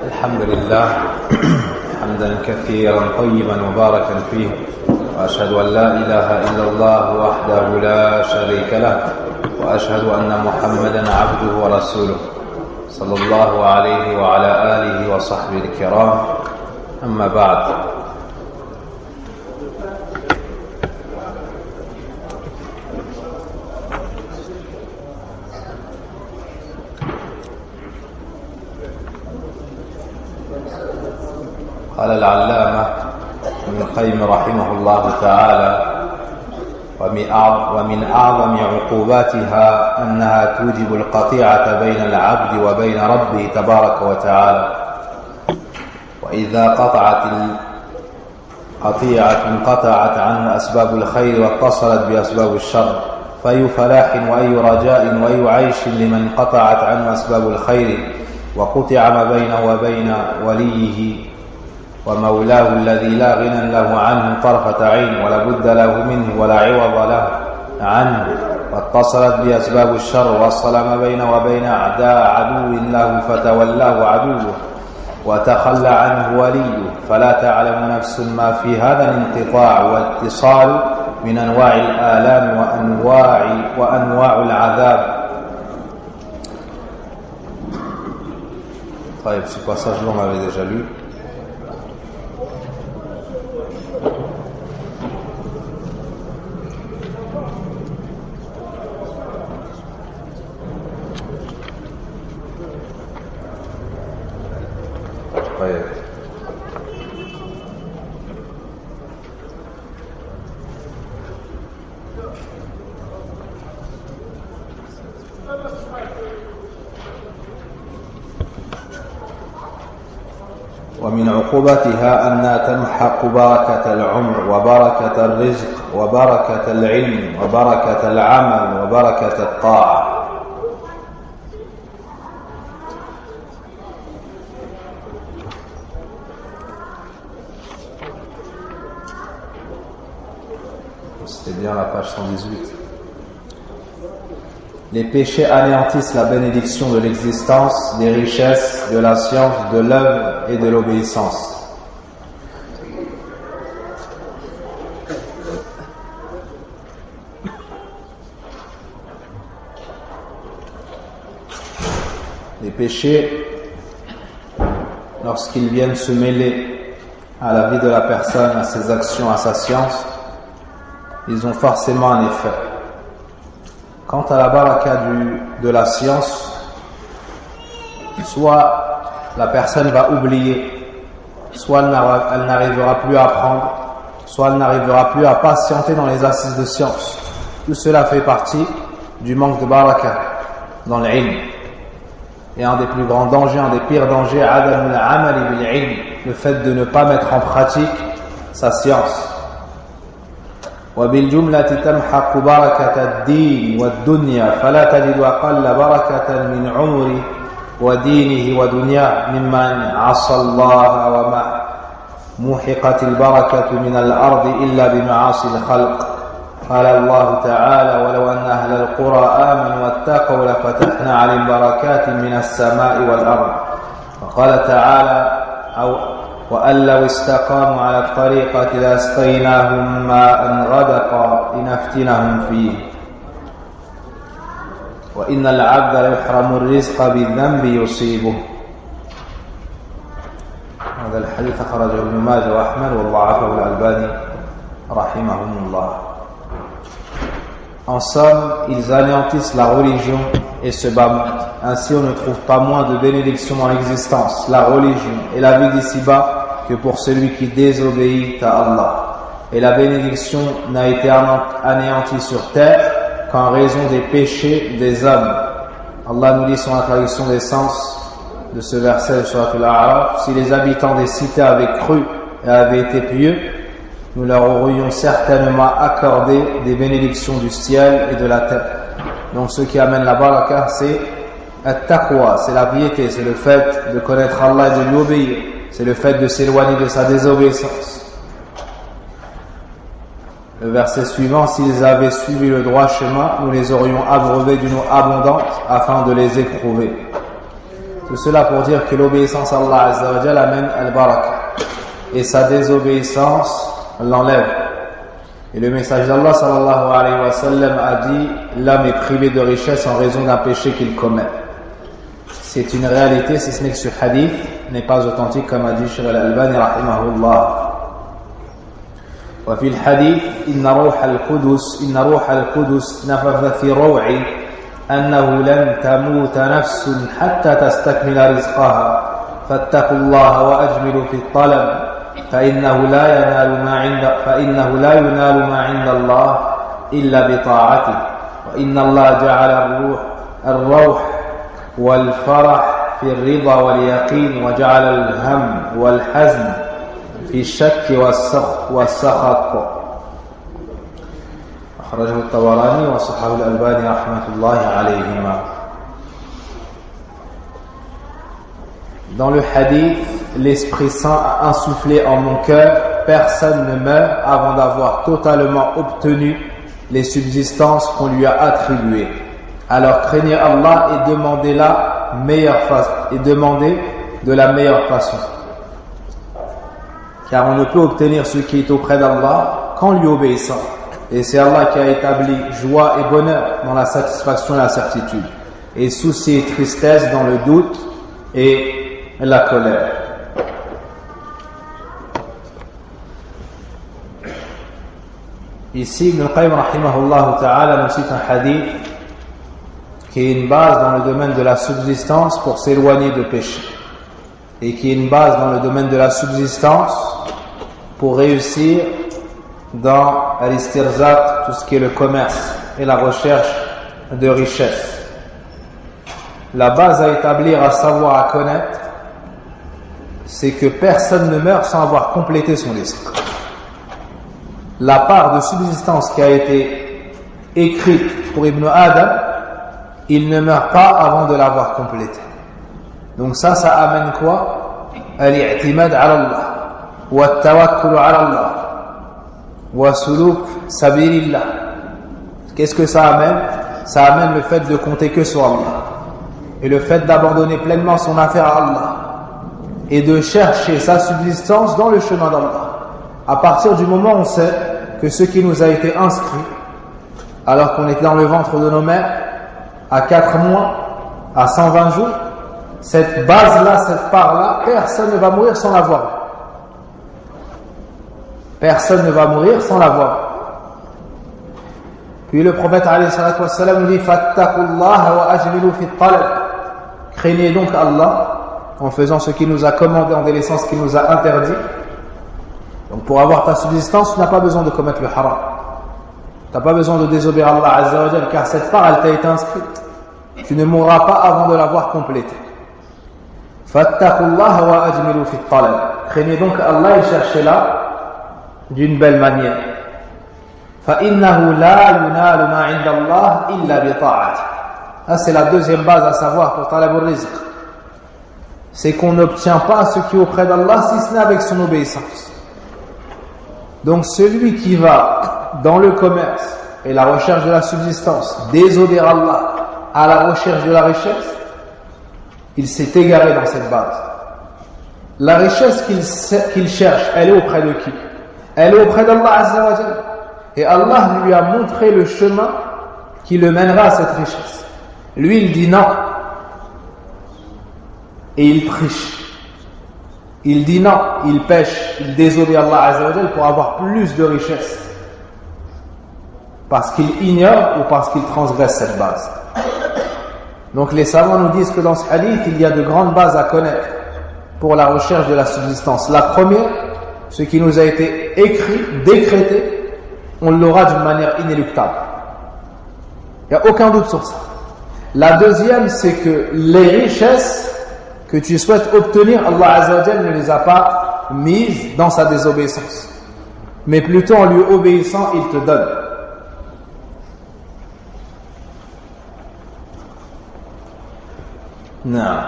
الحمد لله حمدا كثيرا طيبا مباركا فيه، وأشهد أن لا إله إلا الله وحده لا شريك له، وأشهد أن محمدا عبده ورسوله صلى الله عليه وعلى آله وصحبه الكرام. أما بعد، قال العلامة ابن القيم رحمه الله تعالى: ومن أعظم عقوباتها أنها توجب القطيعة بين العبد وبين ربه تبارك وتعالى، وإذا قطعت القطيعة انقطعت عنه أسباب الخير واتصلت بأسباب الشر، فأي فلاح وأي رجاء وأي عيش لمن قطعت عنه أسباب الخير وقطع ما بينه وبين وليه ومولاه الذي لا غنى له عنه طرفة عين ولا بد له منه ولا عوض له عنه، واتصلت بأسباب الشر وصل ما بينه وبين أعداء عدو له فتولاه عدوه وتخلى عنه وليه، فلا تعلم نفس ما في هذا الانقطاع والاتصال من أنواع الآلام وأنواع العذاب. طيب, ce passage-là on l'avait déjà lu. ومن عقوبتها أنها تمحق بركة العمر وبركة الرزق وبركة العلم وبركة العمل وبركة الطاعة. C'était bien la page 118. Les péchés anéantissent la bénédiction de l'existence, des richesses, de la science, de l'œuvre et de l'obéissance. Les péchés, lorsqu'ils viennent se mêler à la vie de la personne, à ses actions, à sa science, ils ont forcément un effet. Quant à la baraka de la science, soit la personne va oublier, soit elle n'arrivera plus à apprendre, soit elle n'arrivera plus à patienter dans les assises de science. Tout cela fait partie du manque de baraka dans l'ilm. Et un des plus grands dangers, un des pires dangers, adamul amali bil ilm, le fait de ne pas mettre en pratique sa science. وبالجملة تمحق بركة الدين والدنيا، فلا تجد أقل بركة من عمر ودينه ودنياه ممن عصى الله، وما محقت البركة من الأرض إلا بمعاصي الخلق. قال الله تعالى: ولو أن أهل القرى آمنوا واتقوا لفتحنا عليهم بركات من السماء والأرض. وقال تعالى: وأن لو استقاموا على الطريقة لأسقيناهم ماء غدقا لنفتنهم فيه. وإن العبد يحرم الرزق بالذنب يصيبه. هذا الحديث أخرجه ابن ماجه وأحمد وضعفه الألباني رحمهم الله. En somme, ils anéantissent la religion et se battent. Ainsi, on ne trouve pas moins de bénédictions dans l'existence, la religion et la vie d'ici-bas que pour celui qui désobéit à Allah. Et la bénédiction n'a été anéantie sur terre qu'en raison des péchés des hommes. Allah nous dit sur la traduction des sens de ce verset de Surat Al-A'raf: si les habitants des cités avaient cru et avaient été pieux, nous leur aurions certainement accordé des bénédictions du ciel et de la terre. Donc ce qui amène la baraka, c'est at-taqwa, c'est la piété, c'est le fait de connaître Allah et de lui obéir, c'est le fait de s'éloigner de sa désobéissance. Le verset suivant: s'ils avaient suivi le droit chemin, nous les aurions abreuvés d'une eau abondante afin de les éprouver. Tout cela pour dire que l'obéissance à Allah Azza wa Jal amène al-baraka. Et sa désobéissance l'enlève. Et le message d'Allah sallallahu alayhi wa sallam a dit: l'homme est privé de richesse en raison d'un péché qu'il commet. C'est une réalité, si ce n'est que ce hadith n'est pas authentique, comme a dit Cheikh Al-Albani rahimahullah. وفي الحديث إن روح القدس نفث في روعي أنه لن تموت نفس حتى تستكمل رزقها فاتقوا الله وأجملوا في الطلب فإنه لا ينال ما عند الله إلا بطاعته وإن الله جعل الروح والفرح في الرضا واليقين وجعل الهم والحزن في الشك والسخط أخرجه الطبراني وصححه الألباني رحمة الله عليهما. Dans le hadith, l'Esprit Saint a insufflé en mon cœur: personne ne meurt avant d'avoir totalement obtenu les subsistances qu'on lui a attribuées. Alors craignez Allah et demandez de la meilleure façon. Car on ne peut obtenir ce qui est auprès d'Allah qu'en lui obéissant. Et c'est Allah qui a établi joie et bonheur dans la satisfaction et la certitude, et souci et tristesse dans le doute et la colère. Ici, Ibn Qayyim rahimahullah ta'ala nous cite un hadith qui est une base dans le domaine de la subsistance pour s'éloigner de péché, et qui est une base dans le domaine de la subsistance pour réussir dans al-istirzaq, tout ce qui est le commerce et la recherche de richesse. La base à établir, à savoir, à connaître, c'est que personne ne meurt sans avoir complété son risque. La part de subsistance qui a été écrite pour Ibn Adam, il ne meurt pas avant de l'avoir complétée. Donc ça amène quoi? Al-i'timad ala Allah wa at-tawakkul ala Allah wa suluk sabilillah. Qu'est-ce que ça amène? Ça amène le fait de compter que sur Allah, et le fait d'abandonner pleinement son affaire à Allah, et de chercher sa subsistance dans le chemin d'Allah. À partir du moment où on sait que ce qui nous a été inscrit alors qu'on était dans le ventre de nos mères à 4 mois, à 120 jours, cette base-là, cette part-là, personne ne va mourir sans l'avoir. Personne ne va mourir sans l'avoir. Puis le prophète alayhi salatu wassalam nous dit: fattaqullaha wa ajmilu fi talab. Craignez donc Allah en faisant ce qu'il nous a commandé, en délaissant ce qu'il nous a interdit. Donc pour avoir ta subsistance, tu n'as pas besoin de commettre le haram. Tu n'as pas besoin de désobéir à Allah Azza wa Jal, car cette part, elle t'a été inscrite. Tu ne mourras pas avant de l'avoir complétée. Fattaqullaha wa ajmilu fi talab. Craignez donc Allah et cherchez-la d'une belle manière. فَإِنَّهُ لَا يُنَالُ مَا عِنْدَ اللَّهِ إِلَّا بِطَاعَتِهِ. Ça, c'est la deuxième base à savoir pour talab al-rizq. C'est qu'on n'obtient pas ce qui est auprès d'Allah si ce n'est avec son obéissance. Donc celui qui va dans le commerce et la recherche de la subsistance désobéir à Allah à la recherche de la richesse, il s'est égaré dans cette base. La richesse qu'il cherche, elle est auprès de qui? Elle est auprès d'Allah Azza wa Jalla. Et Allah lui a montré le chemin qui le mènera à cette richesse. Lui, il dit non. Et il triche. Il dit non, il pêche, il désobéit à Allah Azza wa Jalla pour avoir plus de richesse. Parce qu'il ignore ou parce qu'il transgresse cette base. Donc les savants nous disent que dans ce hadith, il y a de grandes bases à connaître pour la recherche de la subsistance. La première, ce qui nous a été écrit, décrété, on l'aura d'une manière inéluctable. Il n'y a aucun doute sur ça. La deuxième, c'est que les richesses que tu souhaites obtenir, Allah Azza wa Jalla ne les a pas mises dans sa désobéissance. Mais plutôt en lui obéissant, il te donne. Non.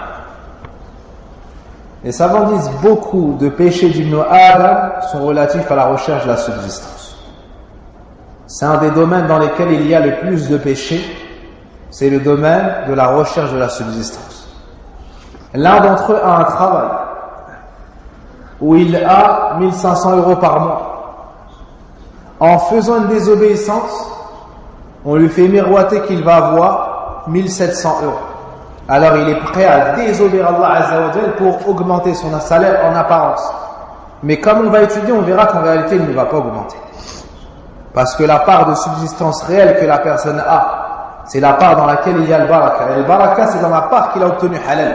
Les savants disent beaucoup de péchés d'Ibn Adam sont relatifs à la recherche de la subsistance. C'est un des domaines dans lesquels il y a le plus de péchés, c'est le domaine de la recherche de la subsistance. L'un d'entre eux a un travail où il a 1500 € par mois. En faisant une désobéissance, on lui fait miroiter qu'il va avoir 1700 €. Alors il est prêt à désobéir Allah Azza wa Jal pour augmenter son salaire en apparence. Mais comme on va étudier, on verra qu'en réalité il ne va pas augmenter. Parce que la part de subsistance réelle que la personne a, c'est la part dans laquelle il y a le baraka. Et le baraka, c'est dans la part qu'il a obtenue halal.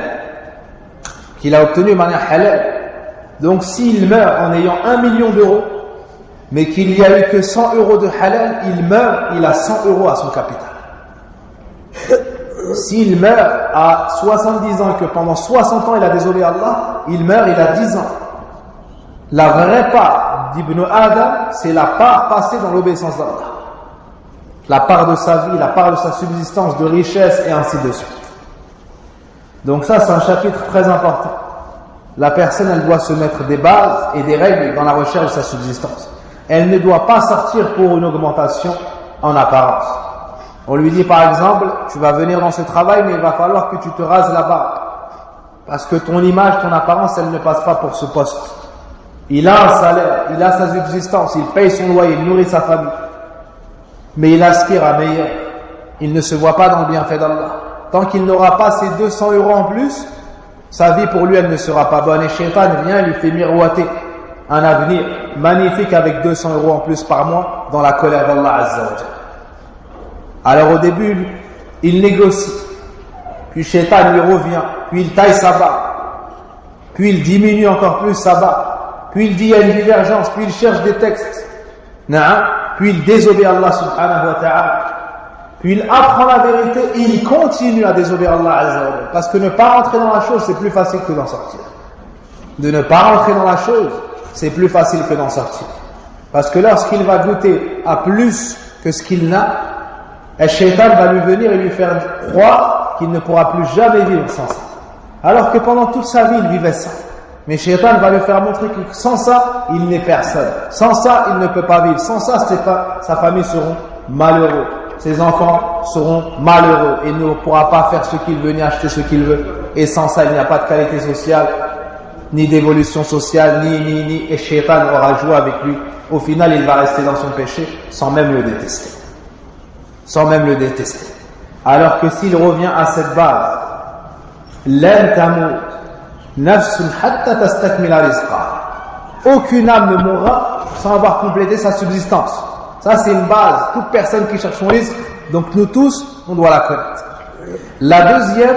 Qu'il a obtenue de manière halal. Donc s'il meurt en ayant 1 million d'euros, mais qu'il n'y a eu que 100 € de halal, il meurt, il a 100 € à son capital. S'il meurt à 70 ans et que pendant 60 ans il a désobéi à Allah, il meurt, il a 10 ans. La vraie part d'Ibn Adam, c'est la part passée dans l'obéissance d'Allah. La part de sa vie, la part de sa subsistance, de richesse et ainsi de suite. Donc ça, c'est un chapitre très important. La personne, elle doit se mettre des bases et des règles dans la recherche de sa subsistance. Elle ne doit pas sortir pour une augmentation en apparence. On lui dit par exemple, tu vas venir dans ce travail, mais il va falloir que tu te rases la barbe. Parce que ton image, ton apparence, elle ne passe pas pour ce poste. Il a un salaire, il a sa subsistance, il paye son loyer, il nourrit sa famille. Mais il aspire à meilleur. Il ne se voit pas dans le bienfait d'Allah. Tant qu'il n'aura pas ces 200 € en plus, sa vie pour lui, elle ne sera pas bonne. Et Shaitan vient et lui fait miroiter un avenir magnifique avec 200 € en plus par mois dans la colère d'Allah Azza wa Jalla. Alors au début, il négocie. Puis Shaitan lui revient. Puis il taille sa barbe. Puis il diminue encore plus sa barbe. Puis il dit il y a une divergence. Puis il cherche des textes. Puis il désobéit à Allah subhanahu wa ta'ala. Puis il apprend la vérité et il continue à désobéir à Allah Azza wa Jalla. Parce que ne pas rentrer dans la chose, c'est plus facile que d'en sortir. De ne pas rentrer dans la chose, c'est plus facile que d'en sortir. Parce que lorsqu'il va goûter à plus que ce qu'il n'a, le shaitan va lui venir et lui faire croire qu'il ne pourra plus jamais vivre sans ça. Alors que pendant toute sa vie, il vivait ça. Mais le shaitan va lui faire montrer que sans ça, il n'est personne. Sans ça, il ne peut pas vivre. Sans ça, sa famille seront malheureux. Ses enfants seront malheureux et ne pourra pas faire ce qu'il veut ni acheter ce qu'il veut. Et sans ça, il n'y a pas de qualité sociale, ni d'évolution sociale, ni. Et Shaitan aura joué avec lui. Au final, il va rester dans son péché sans même le détester. Sans même le détester. Alors que s'il revient à cette base, lan tamut nafsun hatta tastakmila rizqaha. Aucune âme ne mourra sans avoir complété sa subsistance. Ça, c'est une base. Toute personne qui cherche son risque, donc nous tous, on doit la connaître. La deuxième,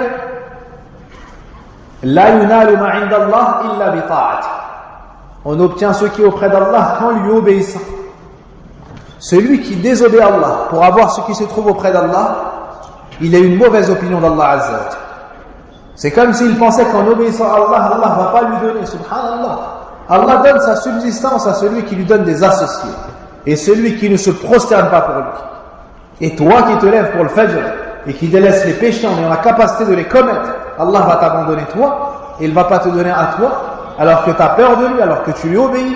la yunalu ma inda Allah illa bi ta'ati. On obtient ce qui est auprès d'Allah qu'en lui obéissant. Celui qui désobéit à Allah pour avoir ce qui se trouve auprès d'Allah, il a une mauvaise opinion d'Allah Azza wa Jalla. C'est comme s'il pensait qu'en obéissant à Allah, Allah ne va pas lui donner. Subhanallah. Allah donne sa subsistance à celui qui lui donne des associés. Et celui qui ne se prosterne pas pour lui. Et toi qui te lèves pour le fajr et qui délaisse les péchés en ayant la capacité de les commettre, Allah va t'abandonner toi et il ne va pas te donner à toi alors que tu as peur de lui, alors que tu lui obéis.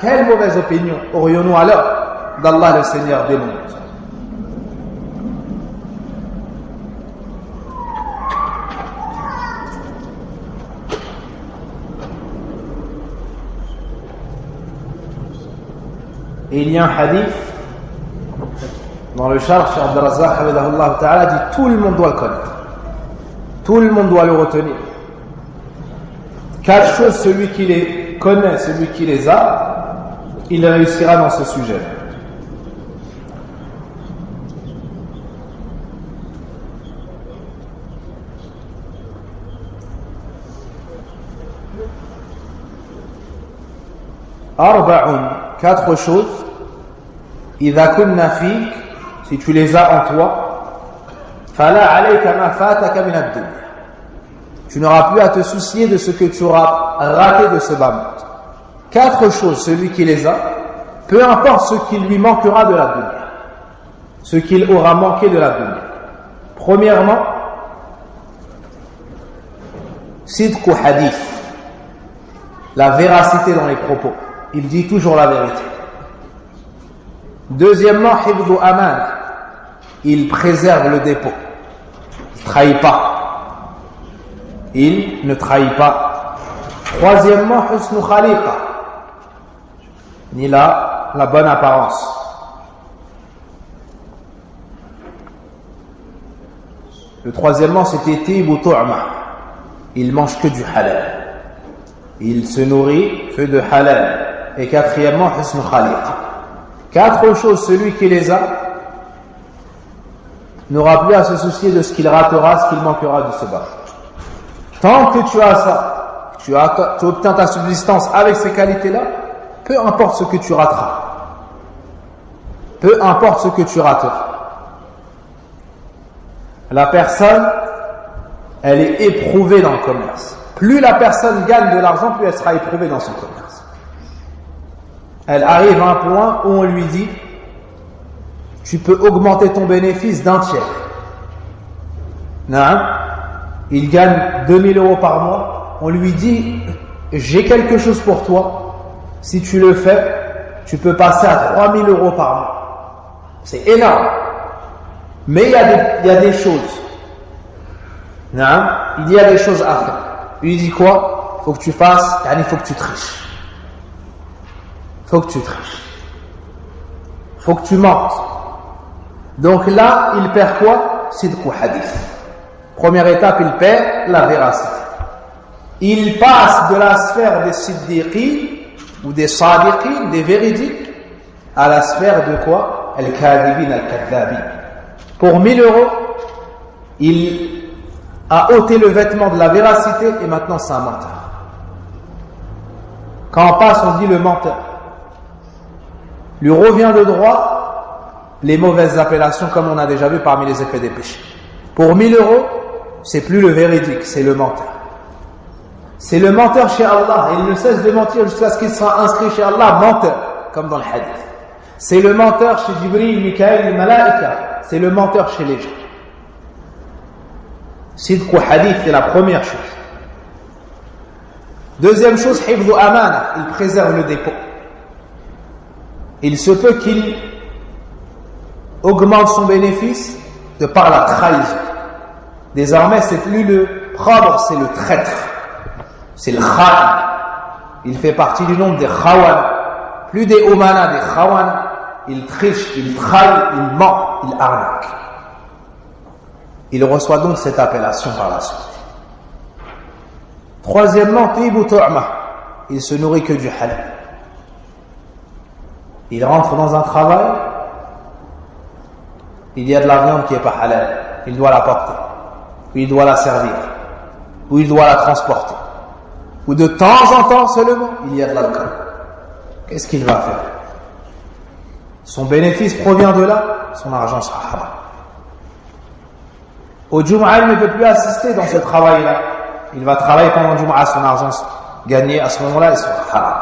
Quelle mauvaise opinion aurions-nous alors d'Allah le Seigneur des mondes. Et il y a un hadith dans le Sharh, Cheikh Abd al-Razzaq Habibullah Ta'ala dit tout le monde doit le connaître, tout le monde doit le retenir. 4 choses, celui qui les connaît, celui qui les a, il réussira dans ce sujet. Arba'un, 4 choses. إذا كنا فيك, si tu les as en toi, فلا عليك ما فاتك من الدنيا. Tu n'auras plus à te soucier de ce que tu auras raté de ce bas monde. 4 choses, celui qui les a, peu importe ce qui lui manquera de la dunya, ce qu'il aura manqué de la dunya. Premièrement, sidqu hadith, la véracité dans les propos. Il dit toujours la vérité. Deuxièmement, hifdhu aman, il préserve le dépôt. trahit pas. Il ne trahit pas. Troisièmement, husnu khaliqa, ni la bonne apparence. Le troisièmement, c'était tibu tu'ma. Il mange que du halal. Il se nourrit que de halal. Et quatrièmement, husnu khaliqa. Quatre choses, celui qui les a n'aura plus à se soucier de ce qu'il ratera, ce qu'il manquera de ce bas. Tant que tu as ça, tu obtiens ta subsistance avec ces qualités-là, peu importe ce que tu rateras. Peu importe ce que tu rateras. La personne, elle est éprouvée dans le commerce. Plus la personne gagne de l'argent, plus elle sera éprouvée dans son commerce. Elle arrive à un point où on lui dit, tu peux augmenter ton bénéfice d'un tiers. Non, il gagne 2000 € par mois. On lui dit, j'ai quelque chose pour toi. Si tu le fais, tu peux passer à 3000 € par mois. C'est énorme. Mais il y a des choses. Non, il y a des choses à faire. Il lui dit quoi? Faut que tu fasses, il faut que tu triches. Faut que tu triches. Faut que tu mentes. Donc là, il perd quoi? Sidqu hadith. Première étape, il perd la véracité. Il passe de la sphère des siddiqin ou des sadiqin, des véridiques, à la sphère de quoi? Al-kadhibin, al-kadhabin. Pour 1000 €, il a ôté le vêtement de la véracité et maintenant c'est un menteur. Quand on passe, on dit le menteur. Lui revient de droit les mauvaises appellations, comme on a déjà vu parmi les effets des péchés. Pour 1000 €, c'est plus le véridique, c'est le menteur. C'est le menteur chez Allah. Il ne cesse de mentir jusqu'à ce qu'il sera inscrit chez Allah menteur, comme dans le hadith. C'est le menteur chez Jibril, Mikaël, les malaïka. C'est le menteur chez les gens. Sidqu hadith, c'est la première chose. Deuxième chose, hifdhu amana, il préserve le dépôt. Il se peut qu'il augmente son bénéfice de par la trahison. Désormais, c'est plus le khabr, c'est le traître. C'est le khawan. Il fait partie du nombre des khawan. Plus des omana, des khawan. Il triche, il trahit, il ment, il arnaque. Il reçoit donc cette appellation par la suite. Troisièmement, tibu tu'ma. Il se nourrit que du halal. Il rentre dans un travail, il y a de la viande qui n'est pas halal, il doit la porter, ou il doit la servir, ou il doit la transporter, ou de temps en temps seulement, il y a de l'alcool. Qu'est-ce qu'il va faire? Son bénéfice provient de là, son argent sera haram. Au Jum'a, il ne peut plus assister dans ce travail-là. Il va travailler pendant le Jum'a, son argent gagné à ce moment-là, il sera haram.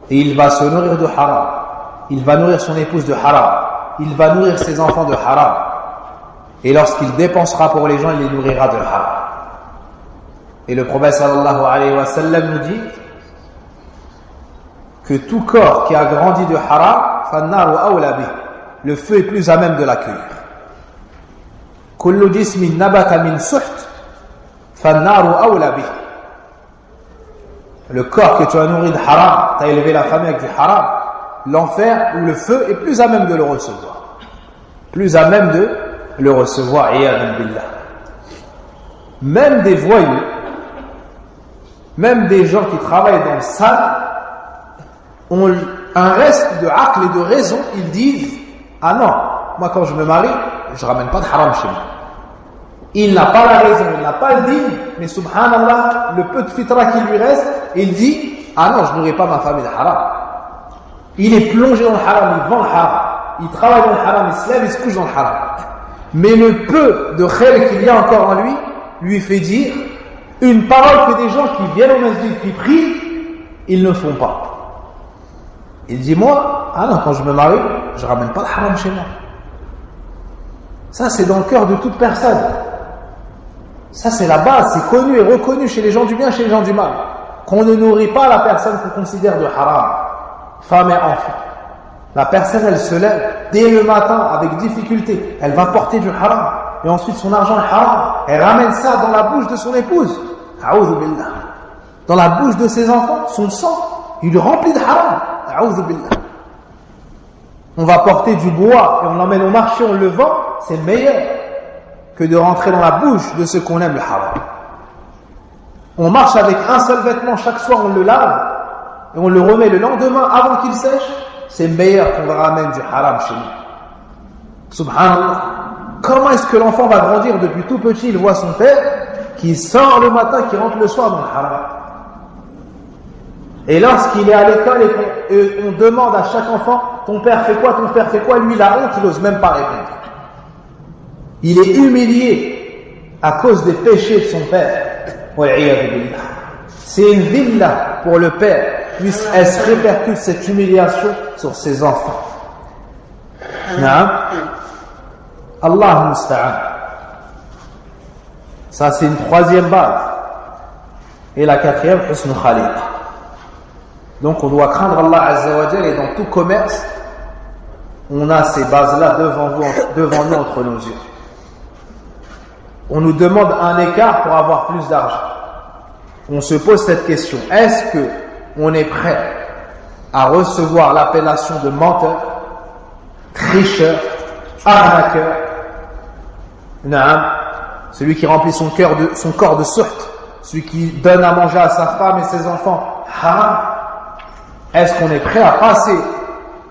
Et il va se nourrir de haram. Il va nourrir son épouse de haram. Il va nourrir ses enfants de haram. Et lorsqu'il dépensera pour les gens, il les nourrira de haram. Et le prophète sallallahu alayhi wa sallam nous dit que tout corps qui a grandi de haram, fannaru awla bih, le feu est plus à même de l'accueillir. Kullu jismin nabata min suht, fannaru awla bih. Le corps que tu as nourri de haram, tu as élevé la famille avec du haram, l'enfer ou le feu est plus à même de le recevoir. Plus à même de le recevoir, iyadhan billah. Même des voyous, même des gens qui travaillent dans le sale, ont un reste de aql et de raison. Ils disent, ah non, moi quand je me marie, je ramène pas de haram chez moi. Il n'a pas la raison, il n'a pas le din, mais subhanallah, le peu de fitra qui lui reste, il dit, ah non, je nourris pas ma famille de haram. Il est plongé dans le haram, il vend le haram, il travaille dans le haram, il se lève, il se couche dans le haram. Mais le peu de khayr qu'il y a encore en lui fait dire une parole que des gens qui viennent au masjid, qui prient, ils ne font pas. Il dit, moi, ah non, quand je me marie, je ramène pas de haram chez moi. Ça, c'est dans le cœur de toute personne. Ça, c'est la base, c'est connu et reconnu chez les gens du bien, chez les gens du mal. Qu'on ne nourrit pas la personne qu'on considère de haram, femme et enfant. La personne, elle se lève dès le matin avec difficulté. Elle va porter du haram. et ensuite son argent est haram, et ramène ça dans la bouche de son épouse, a'oudhu billah, dans la bouche de ses enfants, son sang, il le remplit de haram, a'oudhu billah. On va porter du bois et on l'emmène au marché, on le vend, c'est meilleur que de rentrer dans la bouche de ceux qu'on aime le haram. On marche avec un seul vêtement, chaque soir on le lave et on le remet le lendemain avant qu'il sèche, c'est meilleur qu'on ramène du haram chez nous. Subhanallah. Comment est-ce que l'enfant va grandir depuis tout petit, il voit son père qui sort le matin, qui rentre le soir dans le haram. Et lorsqu'il est à l'école et on demande à chaque enfant, ton père fait quoi, ton père fait quoi, lui il a honte, il n'ose même pas répondre. Il est humilié à cause des péchés de son père. C'est une villa pour le père, puisqu'elle se répercute cette humiliation sur ses enfants. Allah musta'an. Ça c'est une troisième base. Et la quatrième, husn khaliq. Donc on doit craindre Allah Azza wa Jal, et dans tout commerce, on a ces bases-là devant nous entre nos yeux. On nous demande un écart pour avoir plus d'argent. On se pose cette question. Est-ce que on est prêt à recevoir l'appellation de menteur, tricheur, arnaqueur, celui qui remplit son corps de sorte, celui qui donne à manger à sa femme et ses enfants, haram? Est-ce qu'on est prêt à passer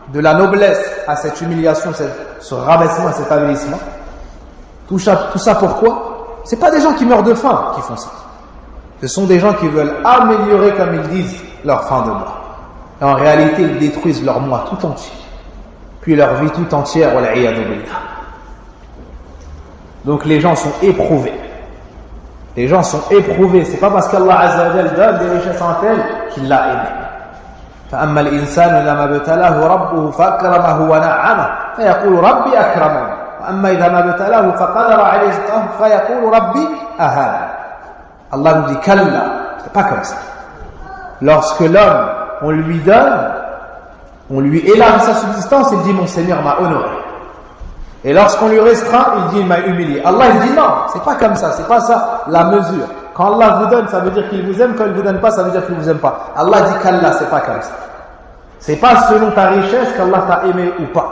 de la noblesse à cette humiliation, ce rabaissement, à cet avilissement? Tout ça pourquoi? C'est pas des gens qui meurent de faim qui font ça. Ce sont des gens qui veulent améliorer, comme ils disent, leur fin de mois. Et en réalité, ils détruisent leur mois tout entier. Puis leur vie tout entière. Donc les gens sont éprouvés. Les gens sont éprouvés. C'est pas parce qu'Allah Azza wa Jal donne des richesses en tel qu'il l'a aimé. فأما الإنسان إذا ما ابتلاه ربه فأكرمه ونعمه فيقول ربي أكرمن وأما إذا ما ابتلاه فقدر عليه رزقه فيقول ربي أهانن. Allah nous dit Kalla, c'est pas comme ça. Lorsque l'homme, on lui donne, on lui élargit sa subsistance, il dit mon Seigneur m'a honoré. Et lorsqu'on lui restreint, il dit il m'a humilié. Allah il dit non, c'est pas comme ça, c'est pas ça la mesure. Quand Allah vous donne, ça veut dire qu'il vous aime, quand il vous donne pas, ça veut dire qu'il vous aime pas. Allah dit Kalla, c'est pas comme ça. C'est pas selon ta richesse qu'Allah t'a aimé ou pas.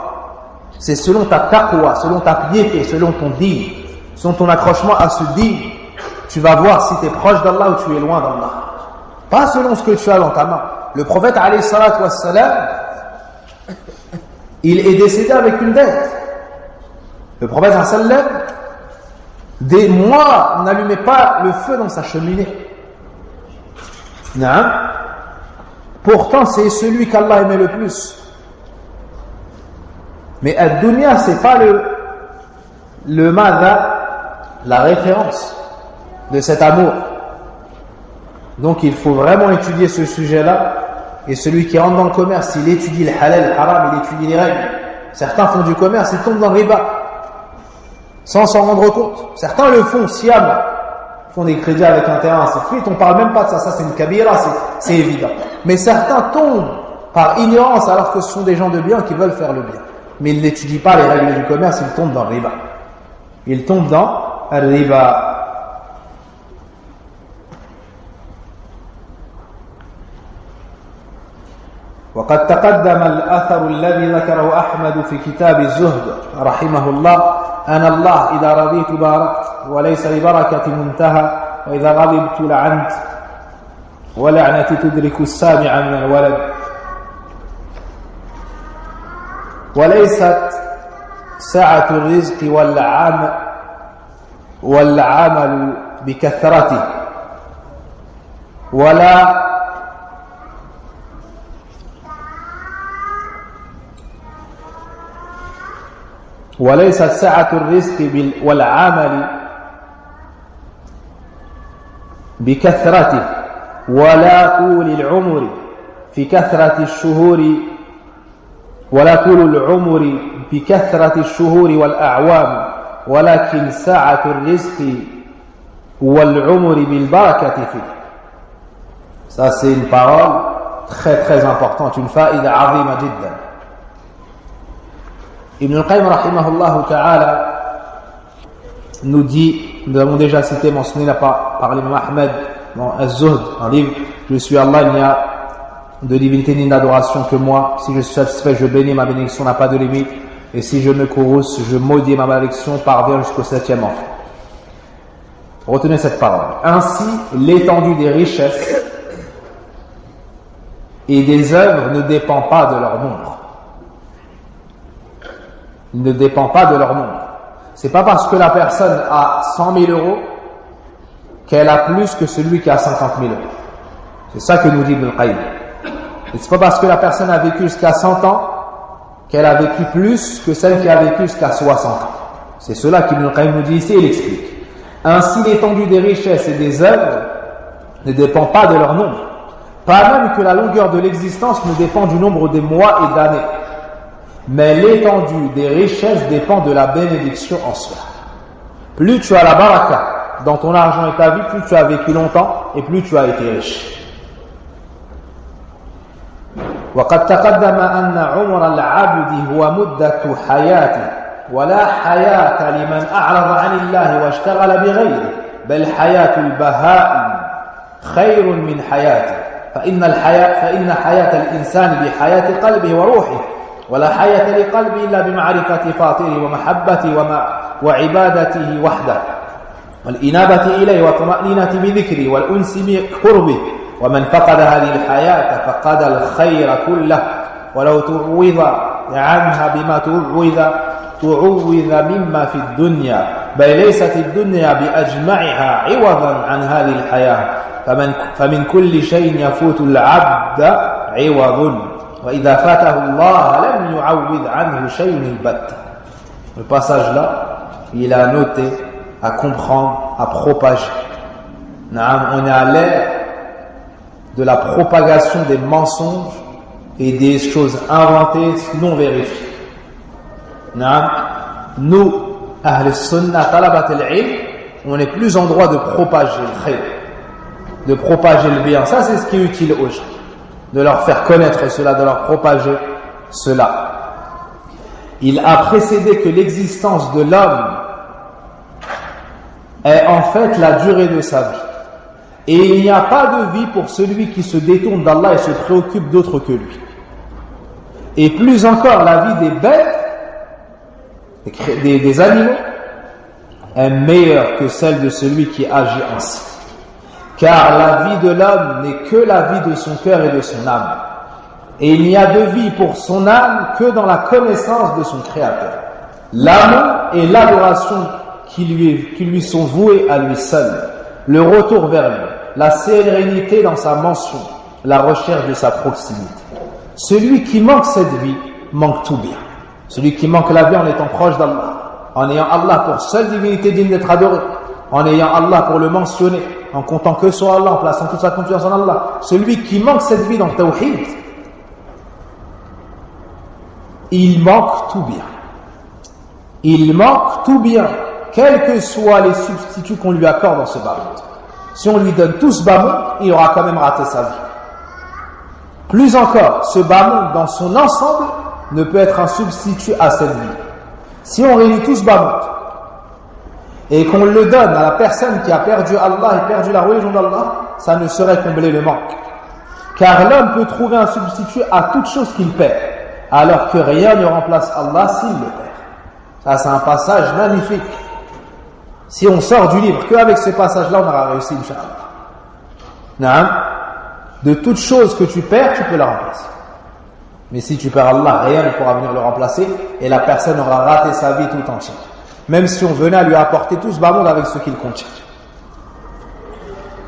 C'est selon ta taqwa, selon ta piété, selon ton dîn, selon ton accrochement à ce dîn. Tu vas voir si tu es proche d'Allah ou tu es loin d'Allah. Pas selon ce que tu as dans ta main. Le prophète alayhi salatu wassalam, il est décédé avec une dette. Le prophète sallam, des mois n'allumait pas le feu dans sa cheminée. Non. Pourtant c'est celui qu'Allah aimait le plus. Mais ad-dunya c'est pas le madha, la référence de cet amour. Donc il faut vraiment étudier ce sujet-là, et celui qui rentre dans le commerce, il étudie le halal, le haram, il étudie les règles. Certains font du commerce, ils tombent dans le riba sans s'en rendre compte. Certains le font sciemment, font des crédits avec un terrain, ainsi de suite. On parle même pas de ça, ça c'est une kabira, c'est évident. Mais certains tombent par ignorance alors que ce sont des gens de bien qui veulent faire le bien. Mais ils n'étudient pas les règles du commerce, ils tombent dans le riba. Ils tombent dans le riba. وقد تقدم الأثر الذي ذكره أحمد في كتاب الزهد رحمه الله أنا الله إذا رضيت باركت وليس لبركة منتهى وإذا غضبت لعنت ولعنتي تدرك السامع من الولد وليست سعة الرزق والعمل بكثرته وليست سعة الرزق والعمل بكثرته ولا طول العمر في كثرة الشهور ولا طول العمر بكثرة الشهور والأعوام ولكن سعة الرزق والعمر بالبركة فيه. Ça c'est une parole très très importante, une faïda azima jiddan. Ibn al-Qayyim rahimahullah ta'ala, nous dit, nous avons déjà cité, mentionné par l'imam Ahmed dans Az-Zuhd, un livre, je suis Allah, il n'y a de divinité ni d'adoration que moi, si je suis satisfait, je bénis, ma bénédiction n'a pas de limite, et si je me courrouce, je maudis, ma malédiction parvient jusqu'au 7e enfant. Retenez cette parole. Ainsi, l'étendue des richesses et des œuvres ne dépend pas de leur nombre. Il ne dépend pas de leur nombre. C'est pas parce que la personne a 100 000 euros qu'elle a plus que celui qui a 50 000 euros. C'est ça que nous dit Ibn Qayyim. Et c'est pas parce que la personne a vécu jusqu'à 100 ans qu'elle a vécu plus que celle qui a vécu jusqu'à 60 ans. C'est cela qu'Ibn Qayyim nous dit ici, il explique. Ainsi, l'étendue des richesses et des œuvres ne dépend pas de leur nombre. Pas même que la longueur de l'existence ne dépend du nombre des mois et d'années. Mais l'étendue des richesses dépend de la bénédiction en soi. Plus tu as la baraka dans ton argent et ta vie, plus tu as vécu longtemps et plus tu as été riche. وقد تقدم أن عمر العبد هو مدة حياته ولا حياة لمن أعرض عن الله واشتغل بغيره بل حياة البهائم خير من حياته فإن حياة الإنسان بحياة قلبه وروحه ولا حياة لقلبه إلا بمعرفة فاطره ومحبته وعبادته وحده والإنابة إليه وطمأنينة بذكره والأنس بقربه ومن فقد هذه الحياة فقد الخير كله ولو تعوض عنها بما تعوض مما في الدنيا بل ليست الدنيا بأجمعها عوضا عن هذه الحياة فمن كل شيء يفوت العبد عوض وإذا فاته الله لم يعوض عنه شيء البتة. Le passage là, il a noté à comprendre, à propager. On est à l'ère de la propagation des mensonges et des choses inventées non vérifiées. Nous, Ahl Sunnah, Talabat al-Ilm, on n'est plus en droit de propager le khayr, de propager le bien. Ça, c'est ce qui est utile aux gens, de leur faire connaître cela, de leur propager cela. Il a précédé que l'existence de l'homme est en fait la durée de sa vie. Et il n'y a pas de vie pour celui qui se détourne d'Allah et se préoccupe d'autre que lui. Et plus encore, la vie des bêtes, des animaux, est meilleure que celle de celui qui agit ainsi. Car la vie de l'homme n'est que la vie de son cœur et de son âme. Et il n'y a de vie pour son âme que dans la connaissance de son Créateur. L'amour et l'adoration qui lui sont voués à lui seul. Le retour vers lui, la sérénité dans sa mention, la recherche de sa proximité. Celui qui manque cette vie, manque tout bien. Celui qui manque la vie en étant proche d'Allah, en ayant Allah pour seule divinité digne d'être adorée, en ayant Allah pour le mentionner, en comptant que sur Allah, en plaçant toute sa confiance en Allah. Celui qui manque cette vie dans le tawhid, il manque tout bien. Il manque tout bien, quels que soient les substituts qu'on lui accorde dans ce bas monde. Si on lui donne tout ce bas monde, il aura quand même raté sa vie. Plus encore, ce bas monde dans son ensemble ne peut être un substitut à cette vie. Si on réunit tout ce bas monde et qu'on le donne à la personne qui a perdu Allah et perdu la religion d'Allah, ça ne saurait combler le manque. Car l'homme peut trouver un substitut à toute chose qu'il perd, alors que rien ne remplace Allah s'il le perd. Ça, c'est un passage magnifique. Si on sort du livre qu'avec ce passage-là, on aura réussi, Inch'Allah. De toute chose que tu perds, tu peux la remplacer. Mais si tu perds Allah, rien ne pourra venir le remplacer et la personne aura raté sa vie tout entière. Même si on venait à lui apporter tout ce bas monde avec ce qu'il contient.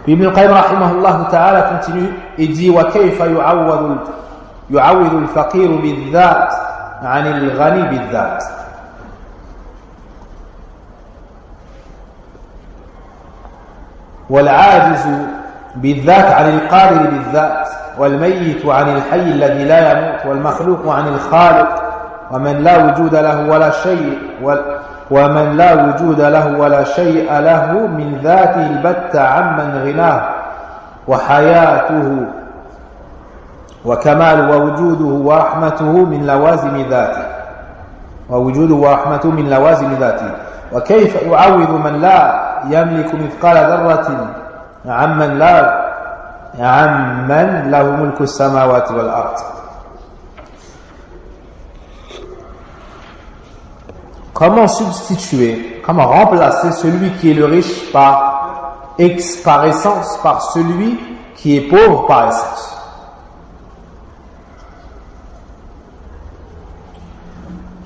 Puis Ibn Qayyim rahimahullah ta'ala continue et dit وَكَيْفَ يُعَوِّذُ الْفَقِيرُ بِالذَّاتِ عَنِ الْغَنِي بِالذَّاتِ والعاجز بالذات عن القادر بالذات والميت عن الحي الذي لا يموت والمخلوق عن الخالق ومن لا وجود له ولا شيء له من ذاته البتة عمن غناه وحياته وكمال ووجوده ورحمته من لوازم ذاته ووجوده ورحمته من لوازم ذاته وكيف يعوض من لا يملك مثقال ذرة عمن له ملك السماوات والأرض. Comment substituer, comment remplacer celui qui est le riche par essence par celui qui est pauvre par essence?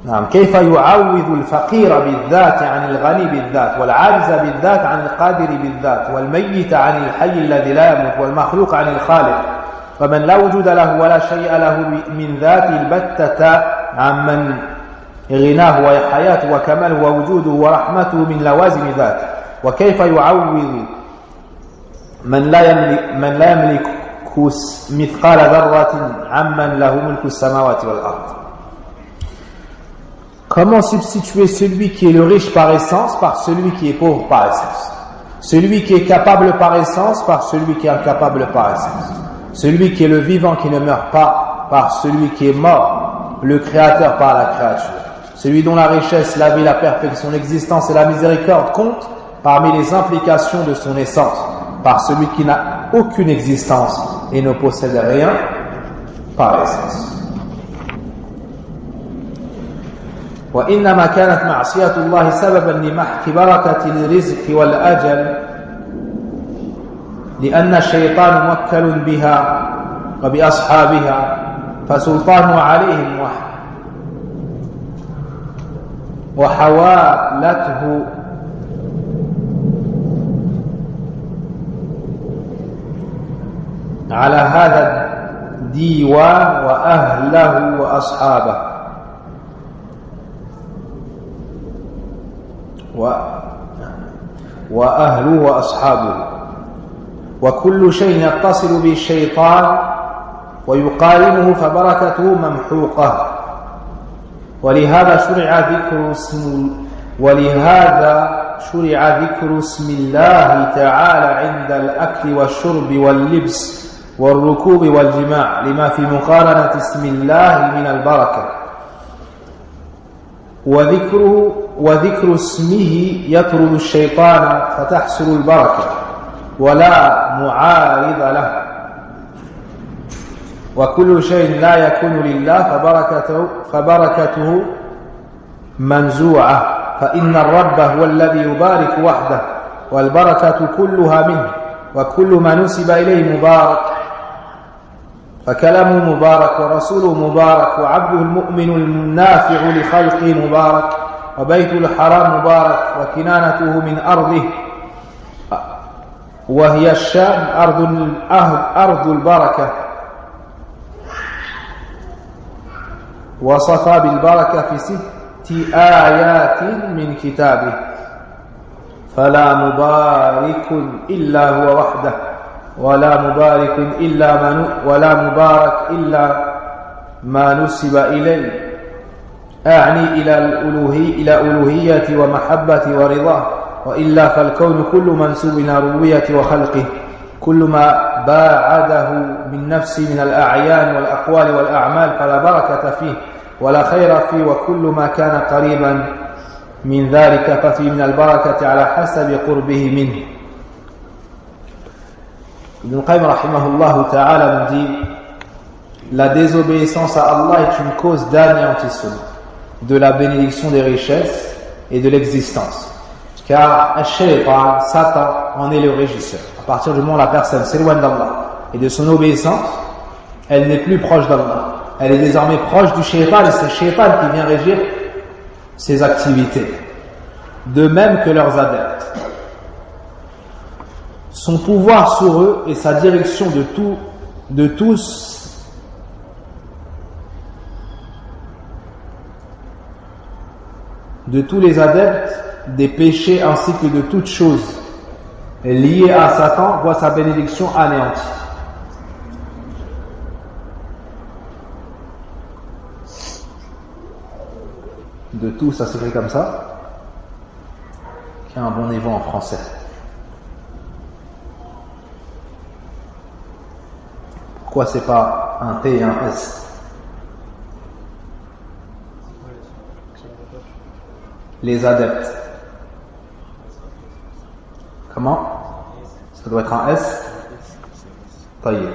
نعم كيف يعوض الفقير بالذات عن الغني بالذات والعاجز بالذات عن القادر بالذات والميت عن الحي الذي لا يموت والمخلوق عن الخالق فمن لا وجود له ولا شيء له من ذاته البتة عمن غناه وحياته وكماله ووجوده ورحمته من لوازم ذاته وكيف يعوض من لا يملك مثقال ذرة عمن له ملك السماوات والأرض. Comment substituer celui qui est le riche par essence par celui qui est pauvre par essence? Celui qui est capable par essence par celui qui est incapable par essence. Celui qui est le vivant qui ne meurt pas par celui qui est mort, le créateur par la créature. Celui dont la richesse, la vie, la perfection, l'existence et la miséricorde comptent parmi les implications de son essence par celui qui n'a aucune existence et ne possède rien par essence. وإنما كانت معصية الله سببا لمحك بركة الرزق والأجل لأن الشيطان موكل بها وبأصحابها فسلطانه عليهم وحوالته على هذا الديوان وأهله وأصحابه وأهله وأصحابه وكل شيء يتصل به الشيطان ويقارنه فبركته ممحوقة ولهذا شرع ذكر اسم الله تعالى عند الأكل والشرب واللبس والركوب والجماع لما في مقارنة اسم الله من البركة وذكر اسمه يطرد الشيطان فتحصل البركة ولا معارض له وكل شيء لا يكون لله فبركته منزوعة فإن الرب هو الذي يبارك وحده والبركة كلها منه وكل ما نسب إليه مبارك فكلامه مبارك ورسوله مبارك وعبده المؤمن النافع لخلقه مبارك وبيت الحرام مبارك وكنانته من أرضه وهي الشام أرض البركة وصفى بالبركة في 6 آيات من كتابه فلا مبارك إلا هو وحده ولا مبارك إلا ما نسب إليه أعني إلى ألوهية ومحبة ورضاه وإلا فالكون كل منسوب إلى ربوبية وخلقه كل ما باعده من نفسه من الأعيان والأقوال والأعمال فلا بركة فيه ولا خير فيه وكل ما كان قريبا من ذلك ففي من البركة على حسب قربه منه. Ibn Qayyim rahimahullah ta'ala nous dit la désobéissance à Allah est une cause d'anéantissement de la bénédiction des richesses et de l'existence car Shaytan, Satan en est le régisseur. À partir du moment où la personne s'éloigne d'Allah et de son obéissance, elle n'est plus proche d'Allah, elle est désormais proche du Shaytan et c'est Shaytan qui vient régir ses activités de même que leurs adeptes. Son pouvoir sur eux et sa direction de tous les adeptes des péchés ainsi que de toutes choses liées à Satan voit sa bénédiction anéantie. De tout, ça s'écrit comme ça. Qui a un bon niveau en français. Pourquoi c'est pas un T et un S? Les adeptes. Comment? Ça doit être un S. Taïe.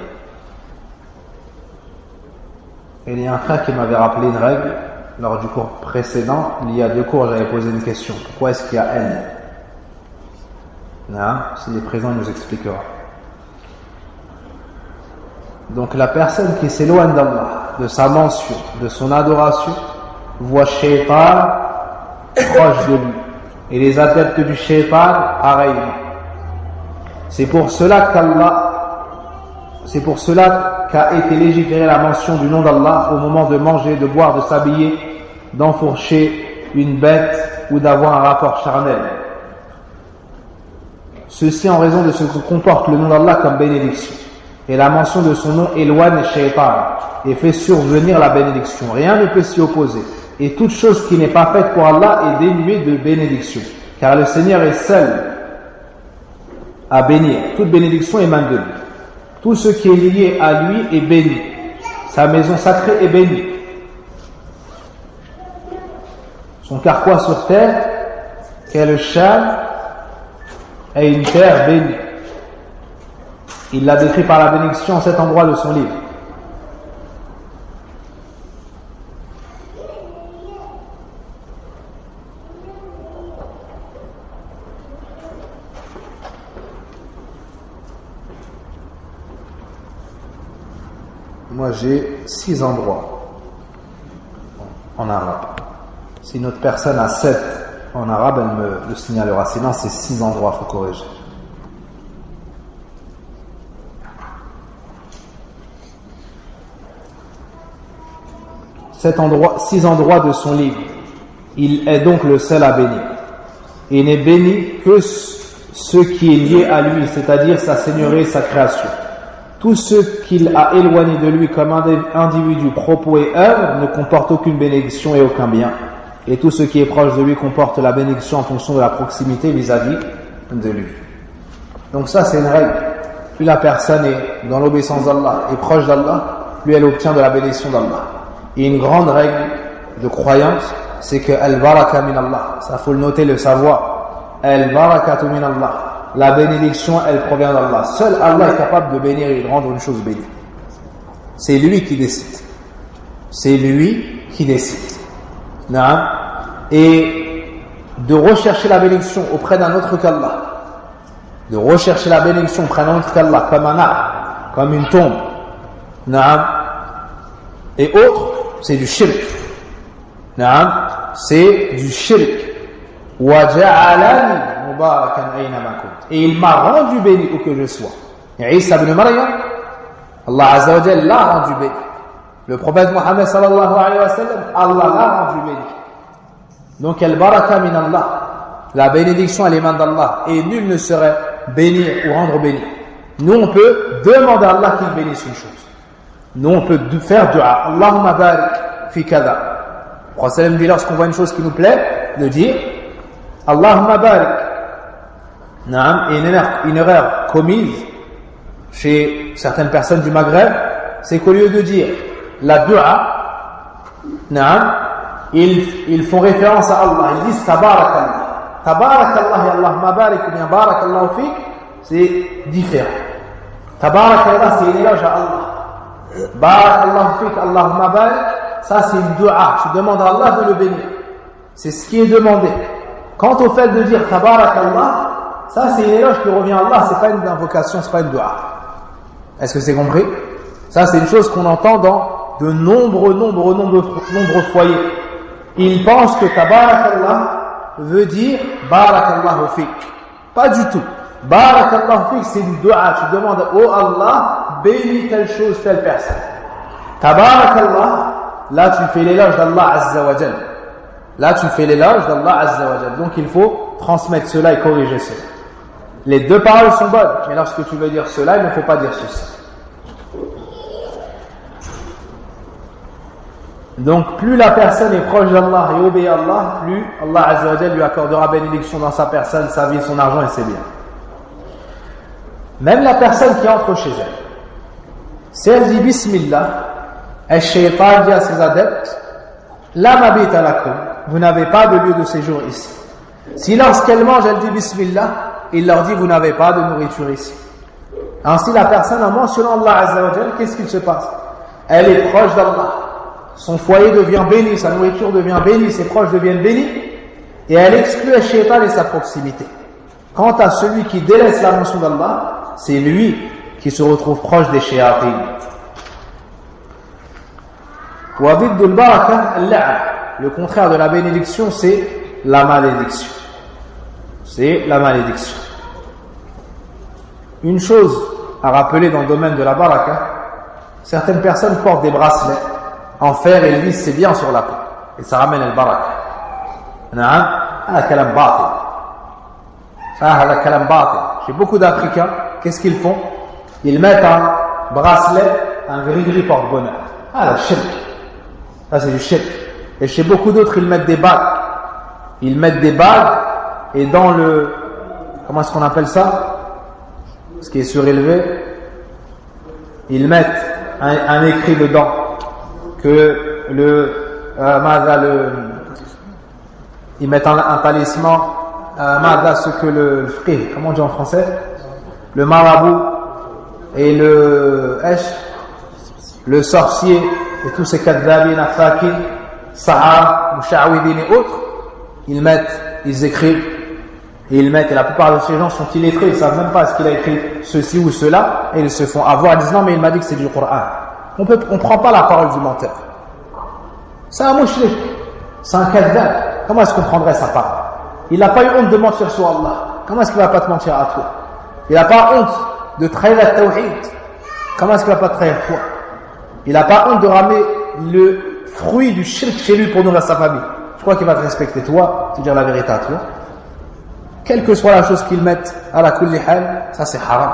Et il y a un frère qui m'avait rappelé une règle lors du cours précédent. Il y a 2 cours, j'avais posé une question. Pourquoi est-ce qu'il y a N? S'il est présent, il nous expliquera. Donc la personne qui s'éloigne d'Allah, de sa mention, de son adoration, voit Shaitan proche de lui. Et les adeptes du Shaitan, pareillement. C'est pour cela qu'a été légiférée la mention du nom d'Allah au moment de manger, de boire, de s'habiller, d'enfourcher une bête ou d'avoir un rapport charnel. Ceci en raison de ce que comporte le nom d'Allah comme bénédiction. Et la mention de son nom éloigne Shaitan et fait survenir la bénédiction. Rien ne peut s'y opposer. Et toute chose qui n'est pas faite pour Allah est dénuée de bénédiction. Car le Seigneur est seul à bénir. Toute bénédiction émane de lui. Tout ce qui est lié à lui est béni. Sa maison sacrée est bénie. Son carquois sur terre, qu'est le Sham, est une terre bénie. Il l'a décrit par la bénédiction en cet endroit de son livre. Moi j'ai 6 endroits en arabe. Si notre personne a 7 en arabe, elle me le signalera. Sinon c'est 6 endroits, il faut corriger. Six endroits de son livre. Il est donc le seul à bénir. Il n'est béni que ce qui est lié à lui, c'est-à-dire sa seigneurie et sa création. Tout ce qu'il a éloigné de lui comme individu, propos et œuvre ne comporte aucune bénédiction et aucun bien. Et tout ce qui est proche de lui comporte la bénédiction en fonction de la proximité vis-à-vis de lui. Donc ça c'est une règle. Plus la personne est dans l'obéissance d'Allah et proche d'Allah, plus elle obtient de la bénédiction d'Allah. Et une grande règle de croyance, c'est que al-baraka min Allah. Ça faut le noter, le savoir. Al-barakatu min Allah. La bénédiction, elle provient d'Allah. Seul Allah est capable de bénir et de rendre une chose bénie. C'est lui qui décide. C'est lui qui décide. Et de rechercher la bénédiction auprès d'un autre qu'Allah. De rechercher la bénédiction auprès d'un autre qu'Allah, comme un arbre, comme une tombe. Et autres, c'est du shirk. C'est du shirk. Et il m'a rendu béni où que je sois. Et Isa ibn Maryam, Allah Azza wa Jalla l'a rendu béni. Le prophète Mohammed sallallahu alayhi wa sallam, Allah l'a rendu béni. Donc al-baraka min Allah. La bénédiction elle émane d'Allah. Et nul ne saurait bénir ou rendre béni. Nous on peut demander à Allah qu'il bénisse une chose. Nous on peut faire dua. Allahumma barik fi kada. Le prophète dit lorsqu'on voit une chose qui nous plaît, de dire Allahumma barik. Et une erreur commise chez certaines personnes du Maghreb, c'est qu'au lieu de dire la dua, ils font référence à Allah. Ils disent tabarakallah. Tabarakallah et Allahumma barik ou bien barakallahu fik, c'est différent. Tabarakallah, c'est une éloge à Allah. Barakallahu fik, Allahumma barik, ça c'est une dua. Tu demandes à Allah de le bénir. C'est ce qui est demandé. Quant au fait de dire tabarakallah, ça c'est une éloge qui revient à Allah, c'est pas une invocation, c'est pas une dua. Est-ce que c'est compris? Ça c'est une chose qu'on entend dans de nombreux foyers. Ils pensent que tabarakallah veut dire barakallahu fik. Pas du tout. Barakallahu fik c'est une dua, tu demandes oh Allah, bénis telle chose, telle personne. Tabarakallah, là tu fais l'éloge d'Allah Azza wa Jal. Là tu fais l'éloge d'Allah Azza wa Jal. Donc il faut transmettre cela et corriger cela. Les deux paroles sont bonnes, mais lorsque tu veux dire cela, il ne faut pas dire ceci. Donc plus la personne est proche d'Allah et obéit à Allah, plus Allah Azza wa Jal lui accordera bénédiction dans sa personne, sa vie, son argent et ses biens. Même la personne qui entre chez elle, si elle dit Bismillah, el shaytan dit à ses adeptes, la mabita lakum, vous n'avez pas de lieu de séjour ici. Si lorsqu'elle mange, elle dit Bismillah, il leur dit, vous n'avez pas de nourriture ici. Ainsi, la personne, en mentionnant Allah Azza wa Jal, qu'est-ce qu'il se passe? Elle est proche d'Allah. Son foyer devient béni, sa nourriture devient bénie, ses proches deviennent bénis, et elle exclut le shaitan et sa proximité. Quant à celui qui délaisse la mention d'Allah, c'est lui qui se retrouve proche des shayatin. Le contraire de la bénédiction, c'est la malédiction. C'est la malédiction. Une chose à rappeler dans le domaine de la baraka, certaines personnes portent des bracelets en fer et ils disent c'est bien sur la peau. Et ça ramène le baraka. Chez beaucoup d'Africains, qu'est-ce qu'ils font? Ils mettent un bracelet, un gris-gris porte-bonheur. Ah, le shirk. Ça, c'est du shirk. Et chez beaucoup d'autres, ils mettent des bagues. Ils mettent des bagues et dans le... Comment est-ce qu'on appelle ça? Ce qui est surélevé. Ils mettent un écrit dedans que ils mettent un talisman, ce que le fiqh, comment on dit en français, le marabout et le sorcier et tous ces kadhabin, afakin, sahar, musha'widin et autres, ils écrivent et ils mettent, et la plupart de ces gens sont illettrés, ils ne savent même pas ce qu'il a écrit ceci ou cela, et ils se font avoir, ils disent non mais il m'a dit que c'est du Coran. On prend pas la parole du menteur. C'est un mushrik, c'est un kadhab. Comment est-ce qu'on prendrait sa parole? Il n'a pas eu honte de mentir sur Allah. Comment est-ce qu'il ne va pas te mentir à toi? Il n'a pas honte de trahir la tawhid. Comment est-ce qu'il ne va pas te trahir toi? Il n'a pas honte de ramener le fruit du shirk chez lui pour nourrir sa famille. Je crois qu'il va te respecter toi, te dire la vérité à toi. Quelle que soit la chose qu'ils mettent à la kulli hal, ça c'est haram.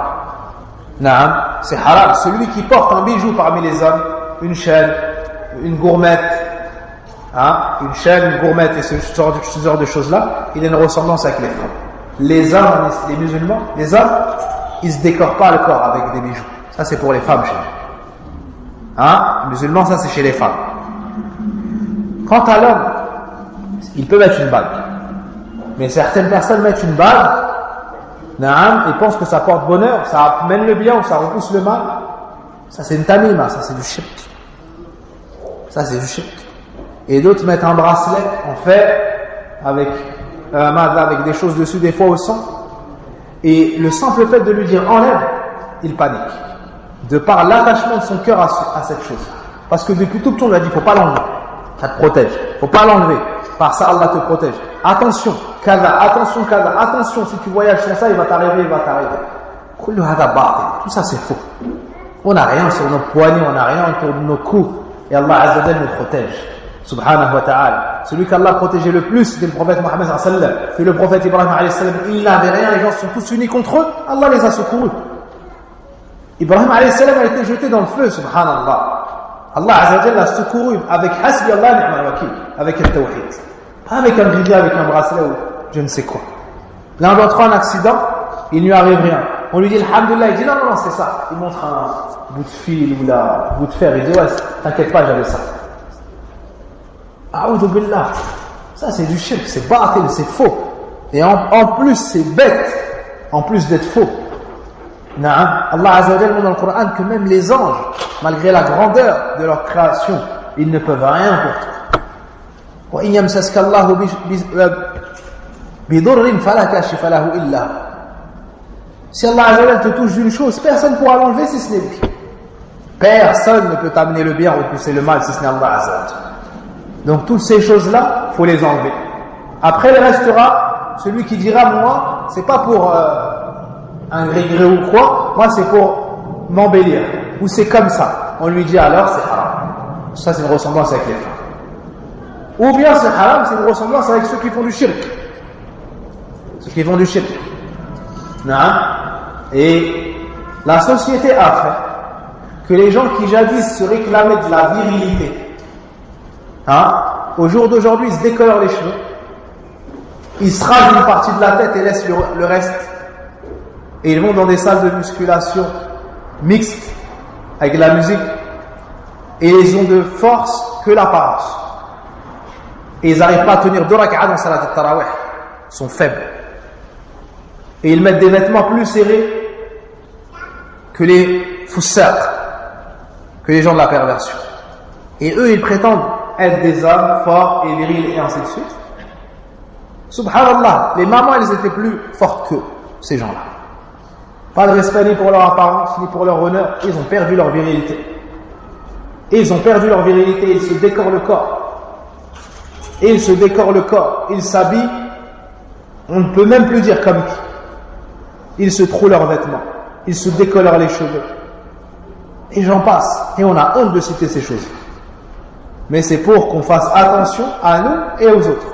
Naam, c'est haram. Celui qui porte un bijou parmi les hommes, une chaîne, une gourmette, une chaîne, une gourmette et ce genre de choses-là, il a une ressemblance avec les femmes. Les hommes, les musulmans, les hommes, ils se décorent pas le corps avec des bijoux. Ça c'est pour les femmes chez nous. Les musulmans, ça c'est chez les femmes. Quant à l'homme, il peut mettre une bague. Mais certaines personnes mettent une bague, et pensent que ça porte bonheur, ça amène le bien ou ça repousse le mal. Ça c'est une tamima, ça c'est du shirk. Ça c'est du shirk. Et d'autres mettent un bracelet en fer avec des choses dessus, des fois au sang. Et le simple fait de lui dire enlève, il panique. De par l'attachement de son cœur à cette chose. Parce que depuis tout le temps on lui a dit faut pas l'enlever. Ça te protège. Faut pas l'enlever. Par ça Allah te protège. Attention, attention, si tu voyages sur ça, il va t'arriver. Tout ça c'est faux. On n'a rien sur nos poignets, on n'a rien autour de nos coups. Et Allah Azza wa Jalla nous protège. Subhanahu wa ta'ala. Celui qu'Allah protégeait le plus, c'était le prophète Mohammed sallallahu alayhi wa sallam. Puis le prophète Ibrahim alayhi salam, il n'avait rien, les gens sont tous unis contre eux. Allah les a secourus. Ibrahim alayhi salam a été jeté dans le feu, subhanallah. Allah Azza wa Jalla l'a secouru avec hasbi Allah ni'mal wakil, avec le tawhid. Pas avec un billet, avec un bracelet ou je ne sais quoi. L'un d'entre eux, un accident, il ne lui arrive rien. On lui dit alhamdulillah, il dit non, c'est ça. Il montre un bout de fil ou un bout de fer, il dit ouais, t'inquiète pas, j'avais ça. A'udhu billah. Ça c'est du shirk, c'est batil, c'est faux. Et en plus c'est bête, en plus d'être faux. Allah Azza wa Jalla dans le Coran que même les anges, malgré la grandeur de leur création, ils ne peuvent rien pour toi. وَإِنْ يَمْسَسْكَ اللَّهُ بِضُرٍّ فَلَا كَاشِفَ لَهُ إِلَّا. Si Allah Azza wa Jalla te touche d'une chose, personne ne pourra l'enlever si ce n'est lui. Personne ne peut t'amener le bien ou repousser le mal si ce n'est Allah Azza wa Jalla. Donc toutes ces choses-là, il faut les enlever. Après il restera celui qui dira moi, c'est pas pour un gré ou quoi, moi c'est pour m'embellir. Ou c'est comme ça. On lui dit alors c'est haram. Ça c'est une ressemblance avec les femmes. Ou bien c'est haram, c'est une ressemblance avec ceux qui font du shirk. Ceux qui font du shirk. Et la société a fait que les gens qui jadis se réclamaient de la virilité, au jour d'aujourd'hui, ils se décolorent les cheveux, ils se rasent une partie de la tête et laissent le reste, et ils vont dans des salles de musculation mixtes avec de la musique, et ils ont de force que l'apparence. et ils n'arrivent pas à tenir 2 rak'ah dans salat al-tarawih, ils sont faibles. Et ils mettent des vêtements plus serrés que les foussaq, que les gens de la perversion. Et eux, ils prétendent être des hommes forts et virils et ainsi de suite. Subhanallah, les mamans, elles étaient plus fortes qu'eux, ces gens-là. Pas de respect ni pour leur apparence, ni pour leur honneur. Ils ont perdu leur virilité. Et ils ont perdu leur virilité, ils se décorent le corps. Et ils se décorent le corps. Ils s'habillent, on ne peut même plus dire comme qui. Ils se trouent leurs vêtements. Ils se décolorent les cheveux. Et j'en passe. Et on a honte de citer ces choses. Mais c'est pour qu'on fasse attention à nous et aux autres.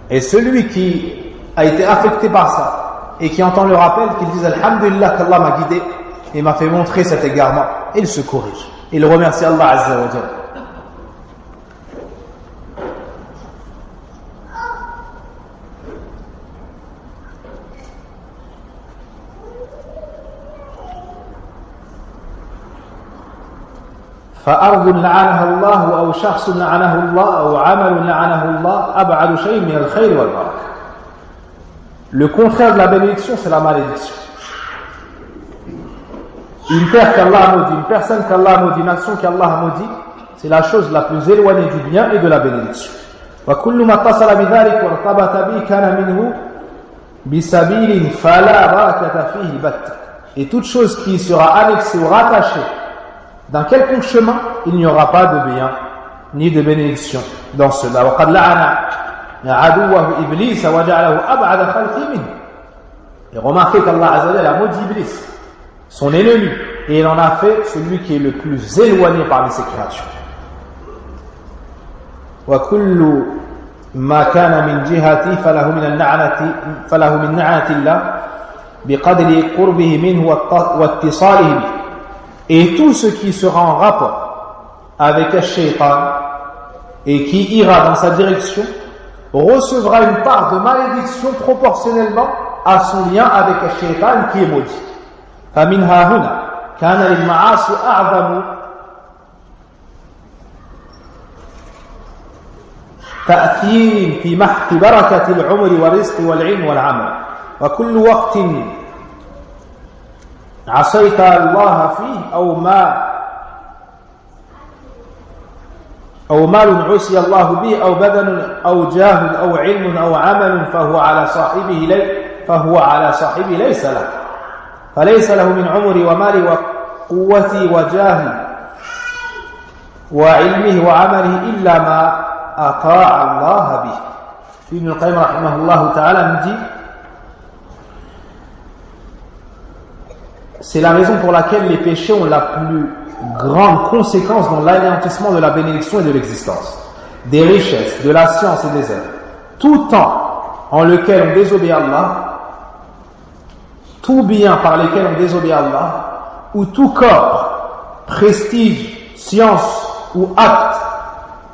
Et celui qui a été affecté par ça, et qui entend le rappel, qu'il dise Alhamdulillah qu'Allah m'a guidé et m'a fait montrer cet égarement, il se corrige. Il remercie Allah Azza wa Jalla. فأرض لعنها الله أو شخص لعنه الله أو عمل لعنه الله أبعد شيء من الخير والبركة. Le contraire de la bénédiction, c'est la malédiction. Une terre qu'Allah a maudit, une personne qu'Allah a maudit, une action qu'Allah a maudit, c'est la chose la plus éloignée du bien et de la bénédiction. وكل ما اتصل بذلك وارتبط به كان منه بسبيل فلا بركة فيه بتة. Et toute chose qui sera annexée ou rattachée dans quelconque chemin, il n'y aura pas de bien ni de bénédiction dans cela. وقد لعن عدوه إبليس وجعله أبعد خلقه منه. Et remarquez qu'Allah Azza wa Jalla a maudit Iblis, son ennemi, et il en a fait celui qui est le plus éloigné parmi ses créatures. وكل ما كان من جهتي فله من نعمة الله بقدر قربه منه واتصاله به. Et tout ce qui sera en rapport avec un shaitan et qui ira dans sa direction recevra une part de malédiction proportionnellement à son lien avec un shaitan qui est maudit. فمنها هنا كان للمعاصي أعظم تأثير في محق بركة العمر والرزق والعلم والعمل. وكل وقت عصيت الله فيه أو مال عصي الله به أو بدن أو جاه أو علم أو عمل فهو على صاحبه ليس له. فليس له من عمري ومالي وقوتي وجاهي وعلمه وعمله إلا ما أطاع الله به. ابن القيم رحمه الله تعالى nous dit, c'est la raison pour laquelle les péchés ont la plus grande conséquence dans l'anéantissement de la bénédiction et de l'existence, des richesses, de la science et des œuvres. Tout temps en lequel on désobéit à Allah, tout bien par lesquels on désobéit à Allah, ou tout corps, prestige, science ou acte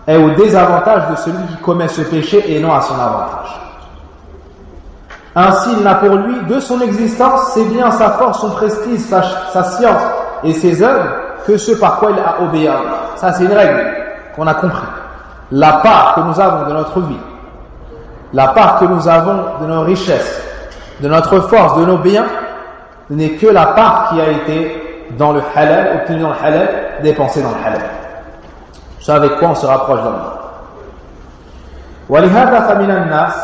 est au désavantage de celui qui commet ce péché et non à son avantage. Ainsi, il n'a pour lui, de son existence, ses biens, sa force, son prestige, sa science et ses œuvres, que ce par quoi il a obéi à Allah. Ça, c'est une règle qu'on a compris. La part que nous avons de notre vie, la part que nous avons de nos richesses, de notre force, de nos biens, n'est que la part qui a été dans le halal, obtenue dans le halal, dépensée dans le halal. C'est avec quoi on se rapproche d'Allah. ولهذا فمن الناس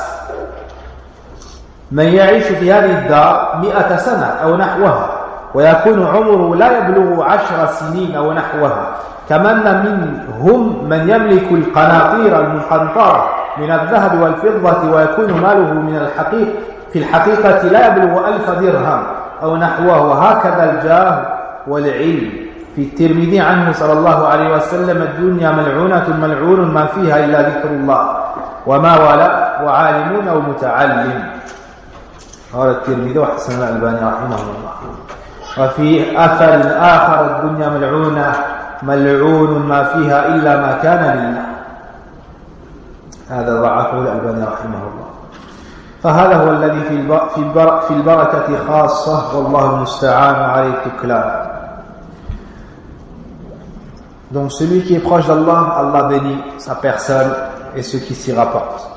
من يعيش في هذه الدار 100 سنة أو نحوها ويكون عمره لا يبلغ 10 سنين أو نحوها كمن منهم من يملك القناطير المقنطرة من الذهب والفضة ويكون ماله في الحقيقة لا يبلغ 1000 درهم أو نحوه. وهكذا الجاه والعلم. في الترمذي عنه صلى الله عليه وسلم الدنيا ملعونة ملعون ما فيها إلا ذكر الله وما ولا وعالم أو متعلم. قال الترمذي وحسن الألباني رحمه الله. وفي أثر آخر الدنيا ملعونة ملعون ما فيها إلا ما كان لله. هذا ضعفه الألباني رحمه الله. فهذا هو الذي في البركة خاصة والله المستعان عليه التكلان. Donc celui qui est proche d'Allah, Allah bénit sa personne et ce qui s'y rapporte.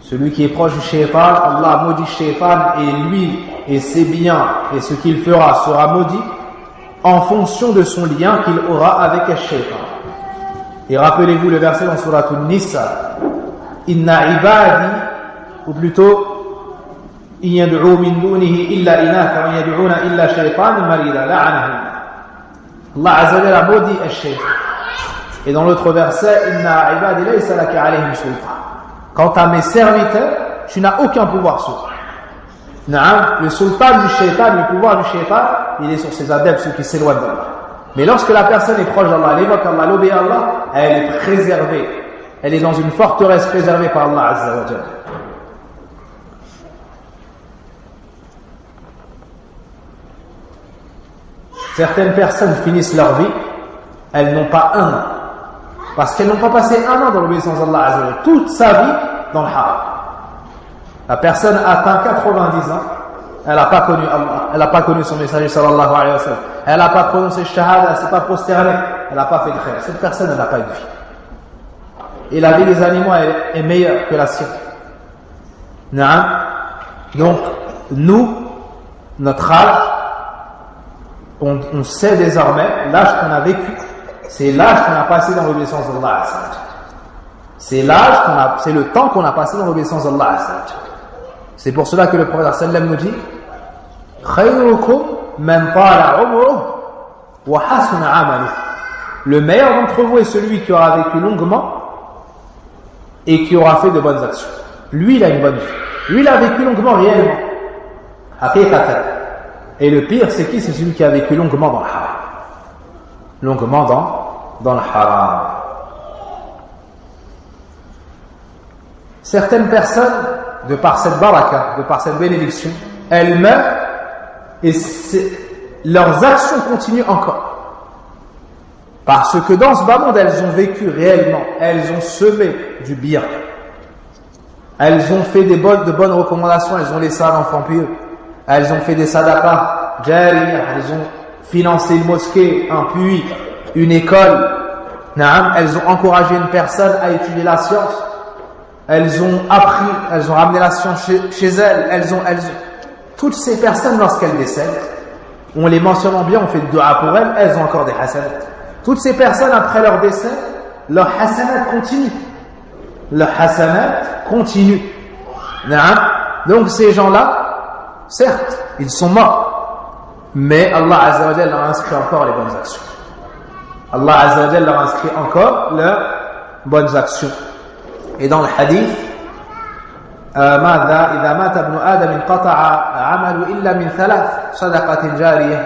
Celui qui est proche du shaitan, Allah maudit shaitan, et lui et ses biens et ce qu'il fera sera maudit en fonction de son lien qu'il aura avec le shaitan. Et rappelez-vous le verset dans Surat An-Nisa, Inna ibadi, ou plutôt in yad'u min dunihi illa inatha wa yad'una illa shaytanan marida la'anahu. Allah Azza wa Jalla a maudit le shaitan. Et dans l'autre verset, Inna ibadi laysa laka alayhim sultan. Quant à mes serviteurs, tu n'as aucun pouvoir sur eux. Le sultan du shaitan, le pouvoir du shaitan, il est sur ses adeptes, ceux qui s'éloignent d'Allah. Mais lorsque la personne est proche d'Allah, elle évoque Allah, elle obéit à Allah, elle est préservée. Elle est dans une forteresse préservée par Allah Azza wa Jalla. Certaines personnes finissent leur vie, elles n'ont pas un an. Parce qu'elles n'ont pas passé un an dans l'obéissance d'Allah Azza wa Jalla. Toute sa vie dans le haram. La personne atteint 90 ans, elle n'a pas connu Allah, elle n'a pas connu son messager sallallahu alayhi wa sallam, elle n'a pas prononcé shahada, elle ne s'est pas prosternée, elle n'a pas fait de khayr. Cette personne, elle n'a pas eu de vie. Et la vie des animaux est meilleure que la sienne. Donc, nous, notre âge, on sait désormais, l'âge qu'on a vécu, c'est l'âge qu'on a passé dans l'obéissance d'Allah. C'est le temps qu'on a passé dans l'obéissance d'Allah. C'est pour cela que le prophète sallam nous dit khayrukum man tala umruhu wa hasuna amaluhu. Le meilleur d'entre vous est celui qui aura vécu longuement et qui aura fait de bonnes actions. Lui, il a une bonne vie. Lui, il a vécu longuement réellement. Haqiqatan. Et le pire, c'est qui? C'est celui qui a vécu longuement dans le haram. Longuement dans le haram. Certaines personnes, de par cette baraka, de par cette bénédiction, elles meurent et leurs actions continuent encore. Parce que dans ce bas monde, elles ont vécu réellement, elles ont semé du bien. Elles ont fait de bonnes recommandations, elles ont laissé un enfant pieux. Elles ont fait des sadaqas, jariyah, elles ont financé une mosquée, un puits, une école. Elles ont encouragé une personne à étudier la science. Elles ont appris, elles ont ramené la science chez elles. Toutes ces personnes, lorsqu'elles décèdent, on les mentionne bien, on fait de dua pour elles, elles ont encore des hasanat. Toutes ces personnes, après leur décès, leur hasanat continue. Leur hasanat continue. Donc ces gens-là, certes, ils sont morts, mais Allah Azza wa Jalla leur inscrit encore les bonnes actions. Allah Azza wa Jalla leur inscrit encore leurs bonnes actions. Et dans le hadith, ماذا إذا مات ابن آدم انقطع عمله إلا من 3 صدقة جارية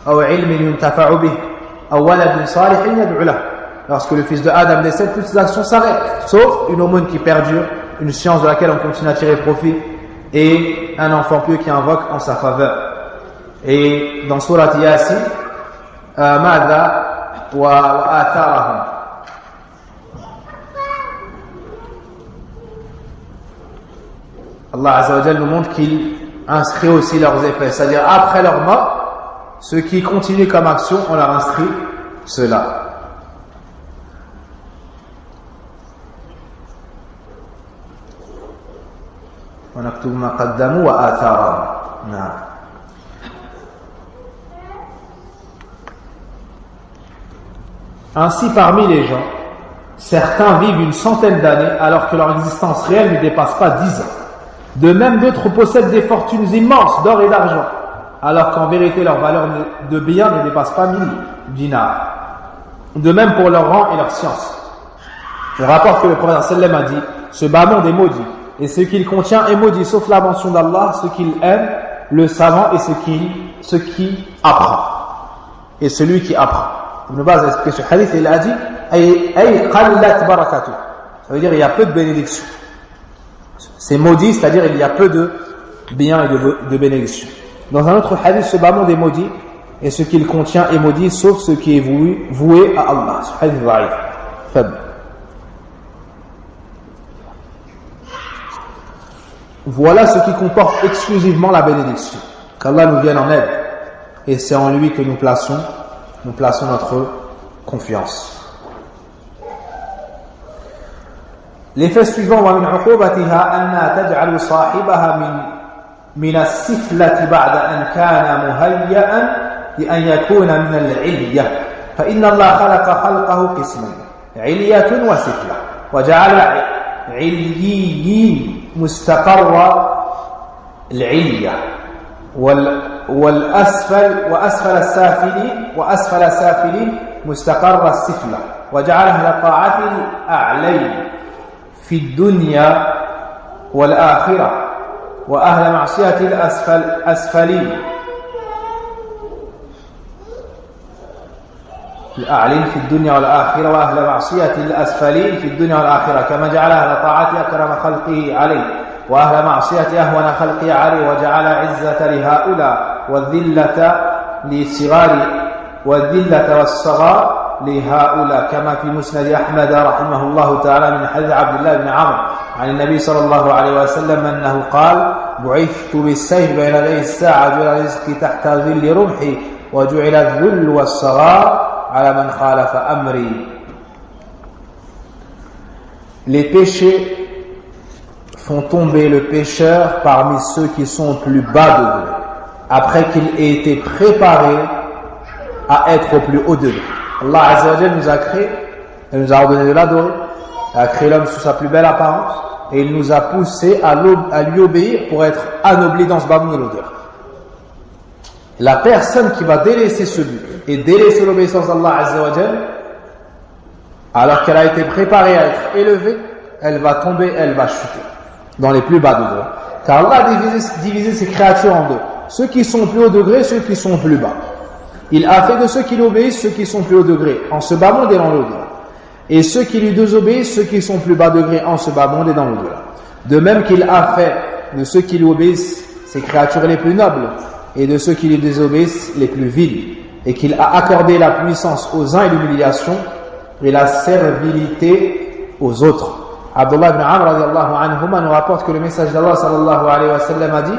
أو علم ينتفع به أو ولد صالح يدعو له. Lorsque le fils de Adam décède, toutes ses actions s'arrêtent, sauf une aumône qui perdure, une science de laquelle on continue à tirer profit, et un enfant pieux qui invoque en sa faveur. Et dans Surat Yasin, ماذا وآثارهم. Allah Azza wa Jalla nous montre qu'il inscrit aussi leurs effets, c'est-à-dire après leur mort, ceux qui continuent comme action, on leur inscrit cela. ونكتب ما قدموا وآثارهم. نعم. Ainsi, parmi les gens, certains vivent une centaine d'années alors que leur existence réelle ne dépasse pas 10 ans. De même, d'autres possèdent des fortunes immenses d'or et d'argent, alors qu'en vérité leur valeur de biens ne dépasse pas 1000 dinars. De même pour leur rang et leur science. Je rapporte que le prophète sallam a dit, ce bas monde est maudit, et ce qu'il contient est maudit, sauf la mention d'Allah, ce qu'il aime, le savant et ce qui apprend. Et celui qui apprend. Ibn Baz a expliqué ce hadith et il a dit, ay qallat barakatuh. Ça veut dire il y a peu de bénédictions. C'est maudit, c'est-à-dire il y a peu de biens et de bénédictions. Dans un autre hadith, ce bas monde est maudit et ce qu'il contient est maudit, sauf ce qui est voué à Allah. Ce hadith da'if, faible. Voilà ce qui comporte exclusivement la bénédiction. Qu'Allah nous vienne en aide. Et c'est en lui que nous plaçons notre confiance. L'effet suivant, ومن عقوبتها أنها تجعل صاحبها من السفلة بعد أن كان مهيئا لأن يكون من العلية فإن الله خلقه قسمين علية وسفلة وجعل عليين مستقر العلية وأسفل السافلين مستقر السفلة وجعل أهل طاعة الأعلين في الدنيا والآخرة وأهل معصية الأسفلين الأعلين في الدنيا والآخرة وأهل معصية الأسفلين في الدنيا والآخرة كما جعل أهل طاعته أكرم خلقه عليه وأهل معصية أهون خلقه عليه وجعل عزة لهؤلاء والذلة والصغار لهؤلاء كما في مسند أحمد رحمه الله تعالى من حديث عبد الله بن عمرو عن النبي صلى الله عليه وسلم أنه قال بعثت بالسيف بين يدي الساعة جعل رزقي تحت ظل رمحي وجعل الذل والصغار على من خالف أمري. Les péchés font tomber le pécheur parmi ceux qui sont au plus bas degré, après qu'il ait été préparé à être au plus haut degré. Allah Azza wa Jalla nous a créé, il nous a ordonné de l'adorer, il a créé l'homme sous sa plus belle apparence, et il nous a poussé à lui obéir pour être anobli dans ce bas monde de l'odeur. La personne qui va délaisser ce but et délaisser l'obéissance d'Allah Azza wa Jalla, alors qu'elle a été préparée à être élevée, elle va tomber, elle va chuter dans les plus bas degrés. Car Allah a divisé ses créatures en deux. Ceux qui sont au plus haut degré, ceux qui sont au plus bas. Il a fait de ceux qui l'obéissent, ceux qui sont au plus haut degré, en ce bas monde et dans l'au-delà. Et ceux qui lui désobéissent, ceux qui sont au plus bas degré, en ce bas monde et dans l'au-delà. De même qu'il a fait de ceux qui lui obéissent ses créatures les plus nobles, et de ceux qui lui désobéissent les plus vils. Et qu'il a accordé la puissance aux uns et l'humiliation, et la servilité aux autres. Abdullah ibn Amr radiallahu anhuma nous rapporte que le message d'Allah sallallahu alayhi wa sallam a dit: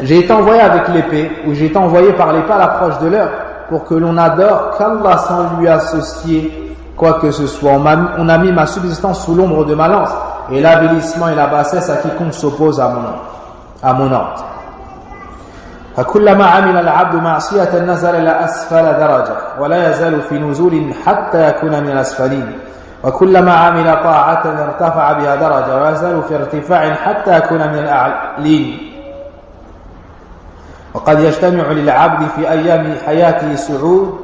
j'ai été envoyé avec l'épée, ou j'ai été envoyé par l'épée à l'approche de l'heure, pour que l'on adore qu'Allah sans lui associer quoi que ce soit. On a mis ma subsistance sous l'ombre de ma lance, et l'avilissement et la bassesse à quiconque s'oppose à mon ordre. فكلما عمل العبد معصية نزل إلى أسفل درجة ولا يزال في نزول حتى يكون من الأسفلين وكلما عمل طاعة ارتفع بها درجة ولا يزال في ارتفاع حتى يكون من الأعلين وقد يجتمع للعبد في أيام حياته صعود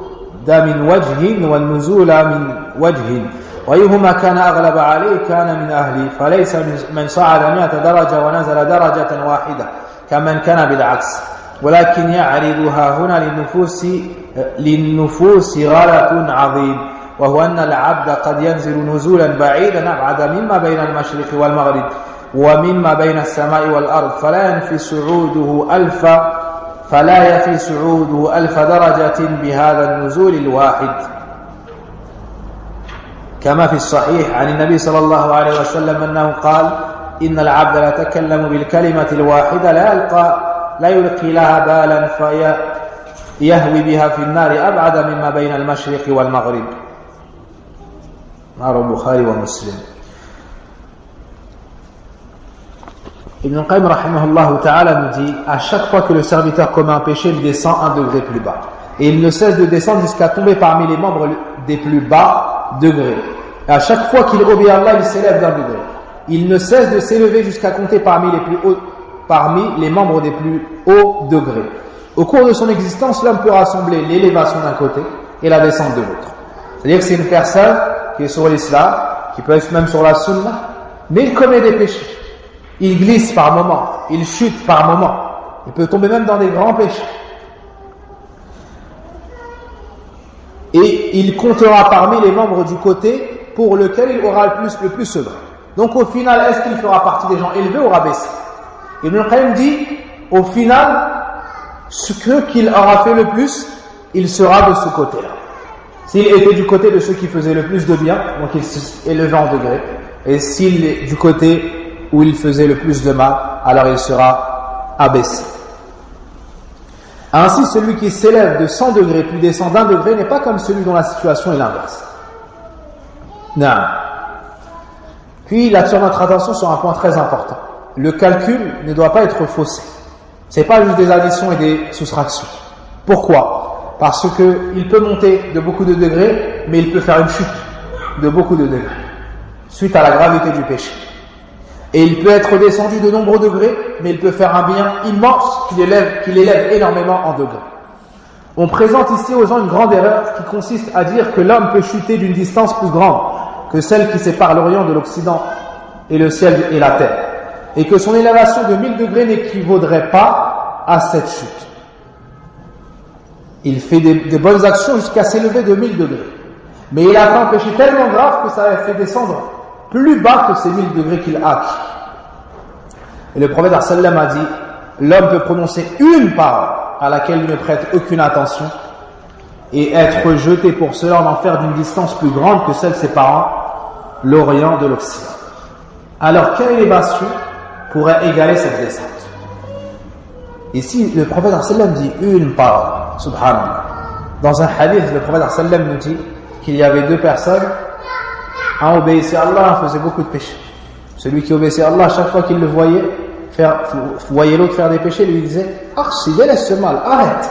من وجه والنزول من وجه وأيهما كان أغلب عليه كان من أهله فليس من صعد 100 درجة ونزل درجة واحدة كمن كان بالعكس ولكن يعرضها هنا للنفوس غلط عظيم وهو أن العبد قد ينزل نزولا بعيدا أبعد مما بين المشرق والمغرب ومما بين السماء والأرض فلا يفي صعوده 1000 درجة بهذا النزول الواحد كما في الصحيح عن النبي صلى الله عليه وسلم أنه قال إن العبد لا يتكلم بالكلمة الواحدة لا يلقي لها بالا فيهوي بها في النار أبعد مما بين المشرق والمغرب. رواه البخاري ومسلم. Ibn Qayyim rahimahullah ta'ala nous dit: à chaque fois que le serviteur commet un péché, il descend un degré plus bas. Et il ne cesse de descendre jusqu'à tomber parmi les membres des plus bas degrés. Et à chaque fois qu'il obéit à Allah, il s'élève d'un degré. Il ne cesse de s'élever jusqu'à compter parmi les membres des plus hauts degrés. Au cours de son existence, l'homme peut rassembler l'élévation d'un côté et la descente de l'autre. C'est-à-dire que c'est une personne qui est sur l'islam, qui peut être même sur la sunna, mais il commet des péchés. Il glisse par moments, il chute par moments, il peut tomber même dans des grands péchés. Et il comptera parmi les membres du côté pour lequel il aura le plus œuvré. Donc au final, est-ce qu'il fera partie des gens élevés ou rabaissés? Ibn Qayyim dit, au final, ce qu'il aura fait le plus, il sera de ce côté-là. S'il était du côté de ceux qui faisaient le plus de bien, donc il s'élevait en degré, et s'il est du côté où il faisait le plus de mal, alors il sera abaissé. Ainsi, celui qui s'élève de 100 degrés puis descend d'1 degré n'est pas comme celui dont la situation est l'inverse. Non. Puis il attire notre attention sur un point très important. Le calcul ne doit pas être faussé. C'est pas juste des additions et des soustractions. Pourquoi? Parce que il peut monter de beaucoup de degrés, mais il peut faire une chute de beaucoup de degrés, suite à la gravité du péché. Et il peut être descendu de nombreux degrés, mais il peut faire un bien immense qu'il élève énormément en degrés. On présente ici aux gens une grande erreur qui consiste à dire que l'homme peut chuter d'une distance plus grande que celle qui sépare l'Orient de l'Occident et le ciel et la terre, et que son élévation de 1000 degrés n'équivaudrait pas à cette chute. Il fait des bonnes actions jusqu'à s'élever de 1000 degrés, mais il a fait un péché tellement grave que ça a fait descendre plus bas que ces 1000 degrés qu'il a acquis. Et le prophète sallam a dit, l'homme peut prononcer une parole à laquelle il ne prête aucune attention et être jeté pour cela en enfer d'une distance plus grande que celle séparant l'Orient de l'Occident. Alors, quelle élévation pourrait égaler cette descente? Ici, le prophète sallam dit une parole, subhanallah. Dans un hadith, le prophète sallam nous dit qu'il y avait deux personnes, un obéissait à Allah, un faisait beaucoup de péchés. Celui qui obéissait à Allah, à chaque fois qu'il le voyait l'autre faire des péchés, il lui disait « Archi, délaisse ce mal, arrête !»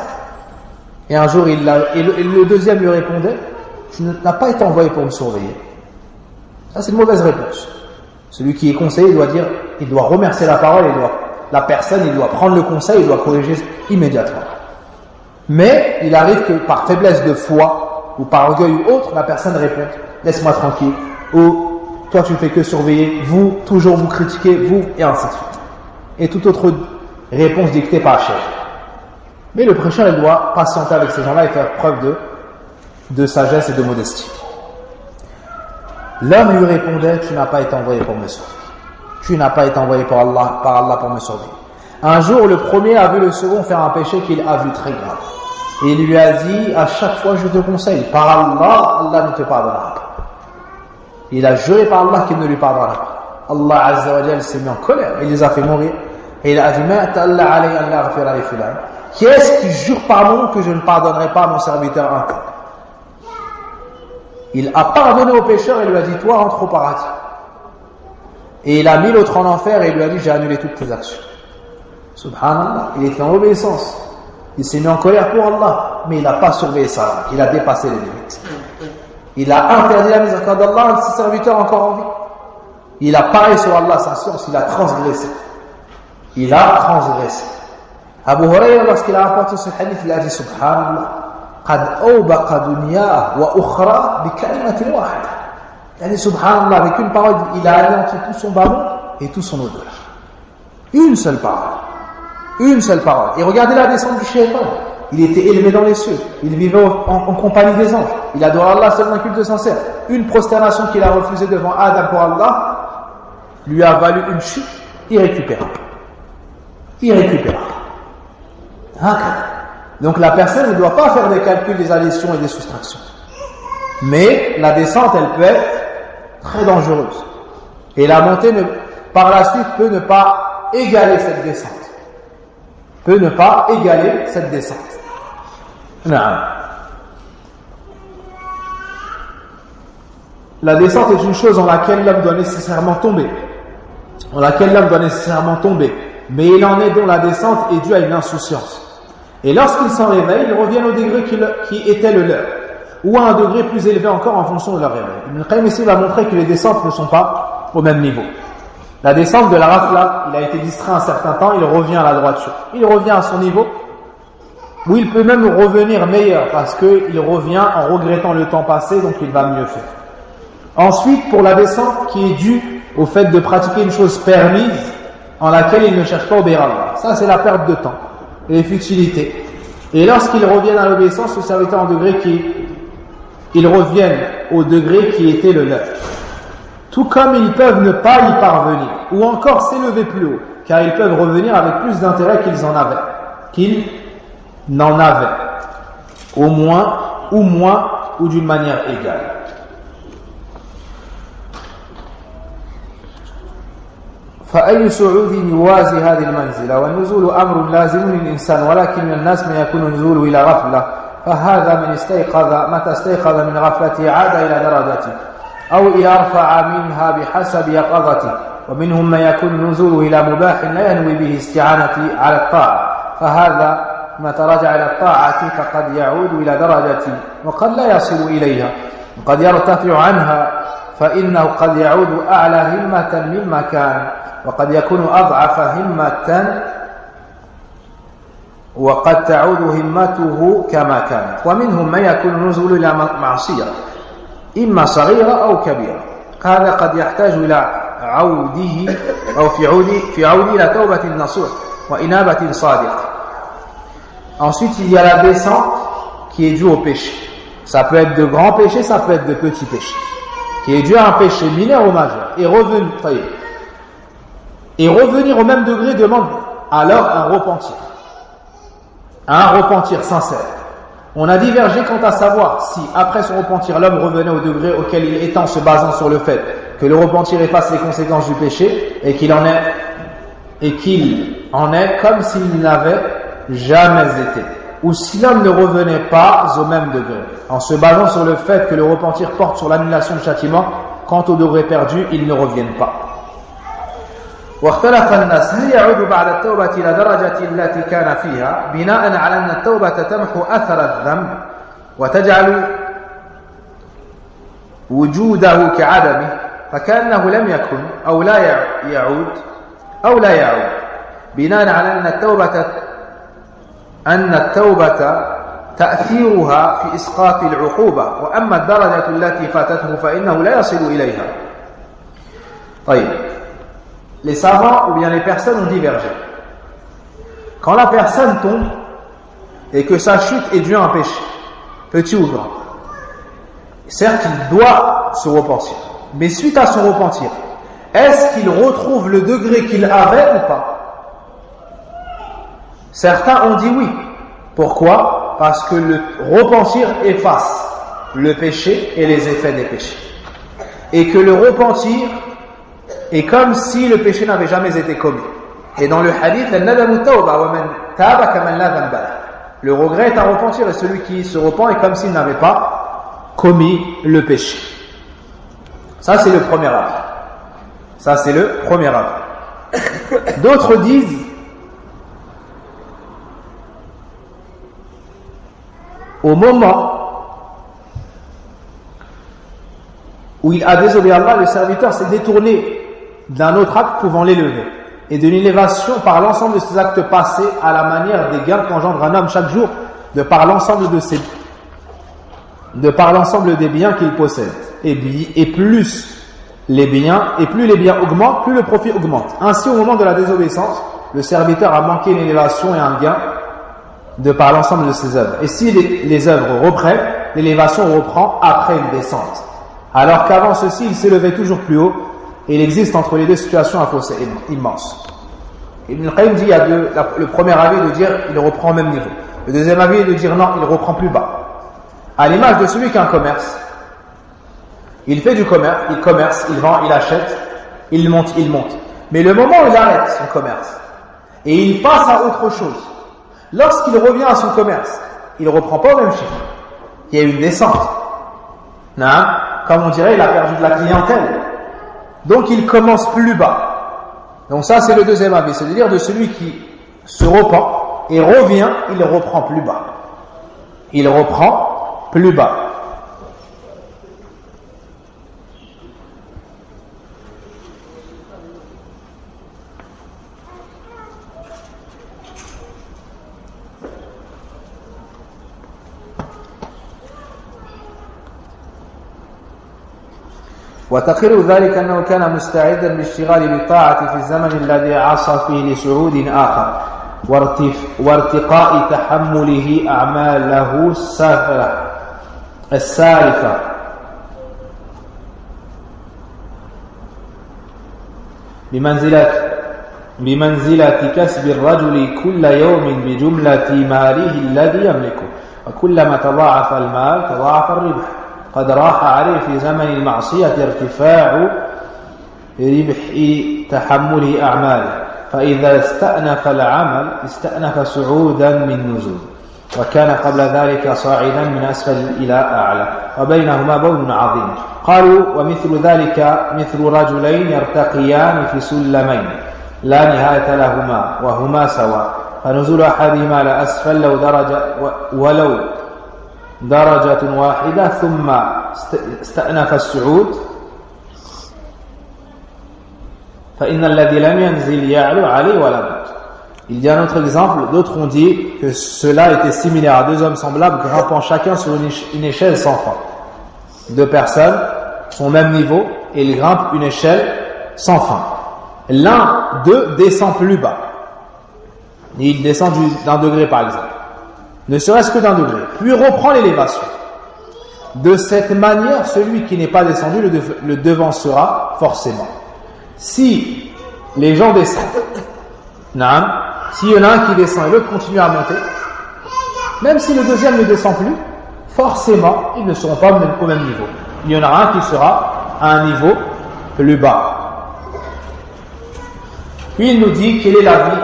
Et un jour, le deuxième lui répondait « Tu n'as pas été envoyé pour me surveiller. » Ça, c'est une mauvaise réponse. Celui qui est conseillé il doit remercier la parole, il doit prendre le conseil, il doit corriger immédiatement. Mais il arrive que par faiblesse de foi ou par orgueil ou autre, la personne répond « Laisse-moi tranquille » ou « Toi, tu ne fais que surveiller, vous, toujours vous critiquez, vous, et ainsi de suite. » Et toute autre réponse dictée par Cheikh. Mais le prêcheur, il doit patienter avec ces gens-là et faire preuve de sagesse et de modestie. L'homme lui répondait, tu n'as pas été envoyé pour me surveiller. Tu n'as pas été envoyé par Allah pour me surveiller. Un jour, le premier a vu le second faire un péché qu'il a vu très grave. Et il lui a dit, à chaque fois je te conseille, par Allah, Allah ne te pardonnera pas. Il a juré par Allah qu'il ne lui pardonnera pas. Allah Azza wa Jal s'est mis en colère, il les a fait mourir. Et il a dit, qui est-ce qui jure par mon nom que je ne pardonnerai pas à mon serviteur un tel? Il a pardonné au pécheur et lui a dit, toi rentre au paradis. Et il a mis l'autre en enfer et il lui a dit, j'ai annulé toutes tes actions. Subhanallah, il était en obéissance. Il s'est mis en colère pour Allah, mais il n'a pas surveillé ça, il a dépassé les limites. Il a interdit la miséricorde d'Allah à ses serviteurs encore en vie. Il a parlé sur Allah sa science, il a transgressé. Il a transgressé. Abu Hurayrah, lorsqu'il a rapporté ce hadith, il a dit Subhanallah, قد أوبق دنياه وأخرى بكلمة واحدة. Il a dit Subhanallah, avec une parole, il a anéanti tout son bas-monde et tout son au-delà. Une seule parole. Une seule parole. Et regardez la descente du shaitan. Il était élevé dans les cieux. Il vivait en compagnie des anges. Il adorait Allah selon un culte sincère. Une prosternation qu'il a refusée devant Adam pour Allah lui a valu une chute irrécupérable. Irrécupérable. Donc la personne ne doit pas faire des calculs, des additions et des soustractions. Mais la descente, elle peut être très dangereuse. Et la montée, par la suite, peut ne pas égaler cette descente. Peut ne pas égaler cette descente. La descente est une chose en laquelle l'homme doit nécessairement tomber. Mais il en est dont la descente est due à une insouciance. Et lorsqu'ils s'en réveillent, ils reviennent au degré qui était le leur, ou à un degré plus élevé encore en fonction de leur réveil. Ibn Qayyim ici va montrer que les descentes ne sont pas au même niveau. La descente de la rafla, il a été distrait un certain temps, il revient à la droiture. Il revient à son niveau, où il peut même revenir meilleur, parce qu'il revient en regrettant le temps passé, donc il va mieux faire. Ensuite, pour la descente qui est due au fait de pratiquer une chose permise, en laquelle il ne cherche pas à obéir à Allah. Ça, c'est la perte de temps et les futilités. Et lorsqu'ils reviennent à l'obéissance, le serviteur en degré ils reviennent au degré qui était le leur. Tout comme ils peuvent ne pas y parvenir, ou encore s'élever plus haut, car ils peuvent revenir avec plus d'intérêt qu'ils n'en avaient, au moins, ou d'une manière égale. فأي صعود يوازي هذه المنزلة والنزول أمر لازم للإنسان ولكن من الناس من يكون نزوله إلى غفلة فهذا من متى استيقظ من غفلته عاد إلى درجته أو إلى أرفع منها بحسب يقظته ومنهم من يكون نزوله إلى مباح لا ينوي به استعانة على الطاعة فهذا متى رجع إلى الطاعة فقد يعود إلى درجة وقد لا يصل إليها وقد يرتفع عنها فإنه قد يعود أعلى همة مما كان وقد يكون أضعف همة وقد تعود همته كما كانت ومنهم من يكون نزول إلى معصية إما صغيرة أو كبيرة هذا قد يحتاج إلى عوده أو في عوده إلى توبة نصوح وإنابة صادقة. Ensuite, il y a la descente qui est due au péché. Ça peut être de grands péchés, ça peut être de petits péchés. Qui est due à un péché mineur ou majeur. Et revenir au même degré demande alors un repentir. Un repentir sincère. On a divergé quant à savoir si, après son repentir, l'homme revenait au degré auquel il est en se basant sur le fait que le repentir efface les conséquences du péché et qu'il en est comme s'il n'avait jamais été. Ou si l'homme ne revenait pas au même degré, en se basant sur le fait que le repentir porte sur l'annulation du châtiment, quant au degré perdu, ils ne reviennent pas. واختلف الناس هل يعود بعد التوبة إلى درجة التي كان فيها بناء على أن التوبة تمحو أثر الذنب وتجعل وجوده كعدمه فكأنه لم يكن أو لا يعود بناء على أن التوبة تأثيرها في إسقاط العقوبة وأما الدرجة التي فاتته فإنه لا يصل إليها. طيب. Les savants ou bien les personnes ont divergé. Quand la personne tombe et que sa chute est due à un péché, petit ou grand, certes il doit se repentir, mais suite à son repentir, est-ce qu'il retrouve le degré qu'il avait ou pas? Certains ont dit oui. Pourquoi? Parce que le repentir efface le péché et les effets des péchés. Et que le repentir est comme si le péché n'avait jamais été commis. Et dans le hadith, le regret est un repentir et celui qui se repent est comme s'il n'avait pas commis le péché. Ça c'est le premier avis. D'autres disent au moment où il a désobéi à Allah, le serviteur s'est détourné d'un autre acte pouvant l'élever et de l'élévation par l'ensemble de ses actes passés à la manière des gains qu'engendre un homme chaque jour de par l'ensemble des biens qu'il possède et plus les biens augmentent, plus le profit augmente. Ainsi au moment de la désobéissance le serviteur a manqué une élévation et un gain de par l'ensemble de ses œuvres et si les œuvres reprennent, l'élévation reprend après une descente alors qu'avant ceci il s'élevait toujours plus haut. Et il existe entre les deux situations un fossé immense. Ibn al-Qayyim dit, il y a le premier avis de dire il reprend au même niveau. Le deuxième avis est de dire non, il reprend plus bas. À l'image de celui qui a un commerce. Il fait du commerce, il commerce, il vend, il achète, il monte. Mais le moment où il arrête son commerce et il passe à autre chose, lorsqu'il revient à son commerce, il ne reprend pas au même chiffre. Il y a une descente. Non, comme on dirait, il a perdu de la clientèle. Donc il commence plus bas. Donc ça c'est le deuxième avis, c'est-à-dire de celui qui se repent et revient, il reprend plus bas. وتقر ذلك أنه كان مستعدا للاشتغال بالطاعة في الزمن الذي عصى فيه لصعود آخر وارتقاء تحمله أعماله السالفة بمنزلة كسب الرجل كل يوم بجملة ماله الذي يملكه وكلما تضاعف المال تضاعف الربح قد راح عليه في زمن المعصية ارتفاع ربح تحمله أعماله فإذا استأنف العمل استأنف صعودا من نزول وكان قبل ذلك صاعدا من أسفل إلى أعلى وبينهما بون عظيم قالوا ومثل ذلك مثل رجلين يرتقيان في سلمين لا نهاية لهما وهما سواء فنزول أحدهما لأسفل ولو درجة واحدة ثم استأنف الصعود فإن الذي لم ينزل يعلو عليه ولا بد. Il y a un autre exemple, d'autres ont dit que cela était similaire à deux hommes semblables grimpant chacun sur une échelle sans fin. Deux personnes sont au même niveau et ils grimpent une échelle sans fin. L'un d'eux descend plus bas. Il descend d'un degré par exemple. Ne serait-ce que d'un degré. Puis reprend l'élévation. De cette manière, celui qui n'est pas descendu le devancera forcément. Si les gens descendent, s'il y en a un qui descend et l'autre continue à monter, même si le deuxième ne descend plus, forcément, ils ne seront pas au même niveau. Il y en aura un qui sera à un niveau plus bas. Puis il nous dit quel est l'avis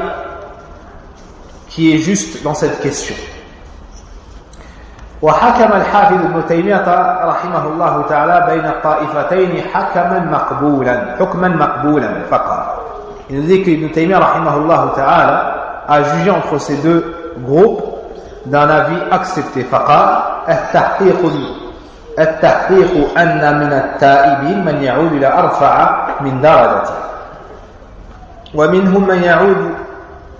qui est juste dans cette question. وحكم الحافظ ابن تيمية رحمه الله تعالى بين الطائفتين حكما مقبولا فقط. Il nous dit qu'Ibn Taymiyyah rahimahullah ta'ala a jugé entre ces deux groupes d'un avis accepté. فقال التحقيق أن من التائبين من يعود إلى أرفع من درجته ومنهم من يعود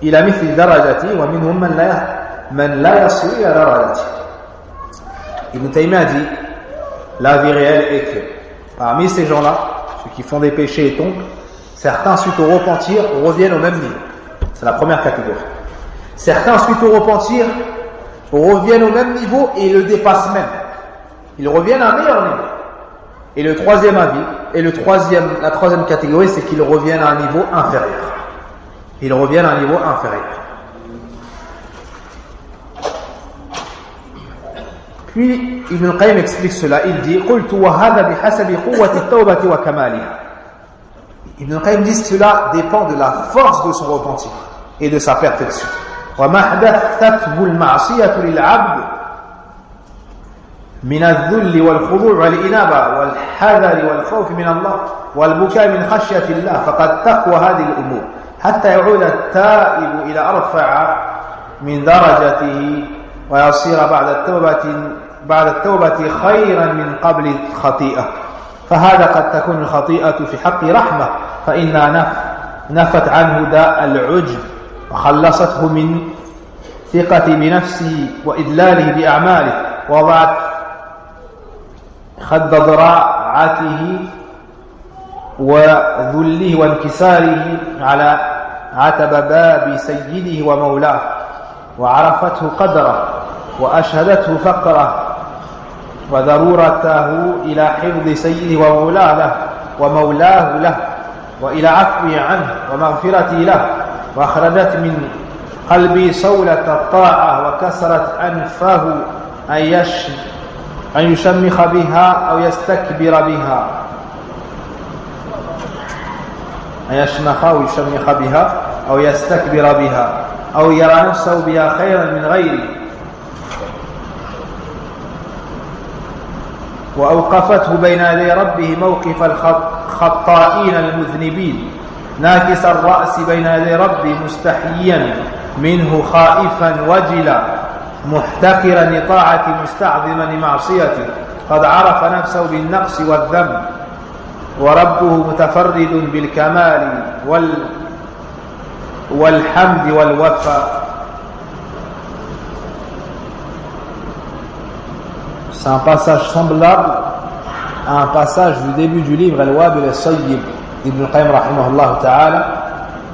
إلى مثل درجته ومنهم من لا يصل إلى درجته. Ibn Taymiyyah dit la vie réelle est que parmi ces gens-là, ceux qui font des péchés et tombent, certains suite au repentir reviennent au même niveau. C'est la première catégorie. Certains suite au repentir reviennent au même niveau et le dépassent même. Ils reviennent à un meilleur niveau. Et le troisième avis, la troisième catégorie, c'est qu'ils reviennent à un niveau inférieur. Ils reviennent à un niveau inférieur. Puis Ibn Qayyim explique cela. Il dit قلت وهذا بحسب قوة التوبة وكمالها. Ibn Qayyim dit que cela dépend de la force de son repentir et de sa perfection. وما حدثته المعصية للعبد من الذل والخضوع والإنابة والحذر والخوف من الله والبكاء من خشية الله فقد تقوى هذه الأمور حتى يعود التائب إلى أرفع من درجته ويصير بعد التوبة خيرا من قبل الخطيئة. فهذا قد تكون الخطيئة في حق رحمة فإنها نفت عنه داء العجب وخلصته من ثقة بنفسه وإدلاله بأعماله ووضعت خد ضراعته وذله وانكساره على عتب باب سيده ومولاه وعرفته قدره وأشهدته فقره وضرورته إلى حفظ سيده ومولاه له وإلى عفوه عنه ومغفرته له وأخرجت من قلبي صولة الطاعة وكسرت أنفه أن يشمخ بها أو يستكبر بها أن يشمخ أو يشمخ بها أو يستكبر بها أو يرى نفسه بها خيرا من غيره وأوقفته بين يدي ربه موقف الخطائين المذنبين ناكس الرأس بين يدي ربه مستحيا منه خائفا وجلا محتقرا لطاعة مستعظما لمعصيته قد عرف نفسه بالنقص والذنب وربه متفرد بالكمال والحمد والوفاء. C'est un passage semblable à un passage du début du livre Al-Wabil al-Sayyib d'Ibn Qayyim rahimahullah ta'ala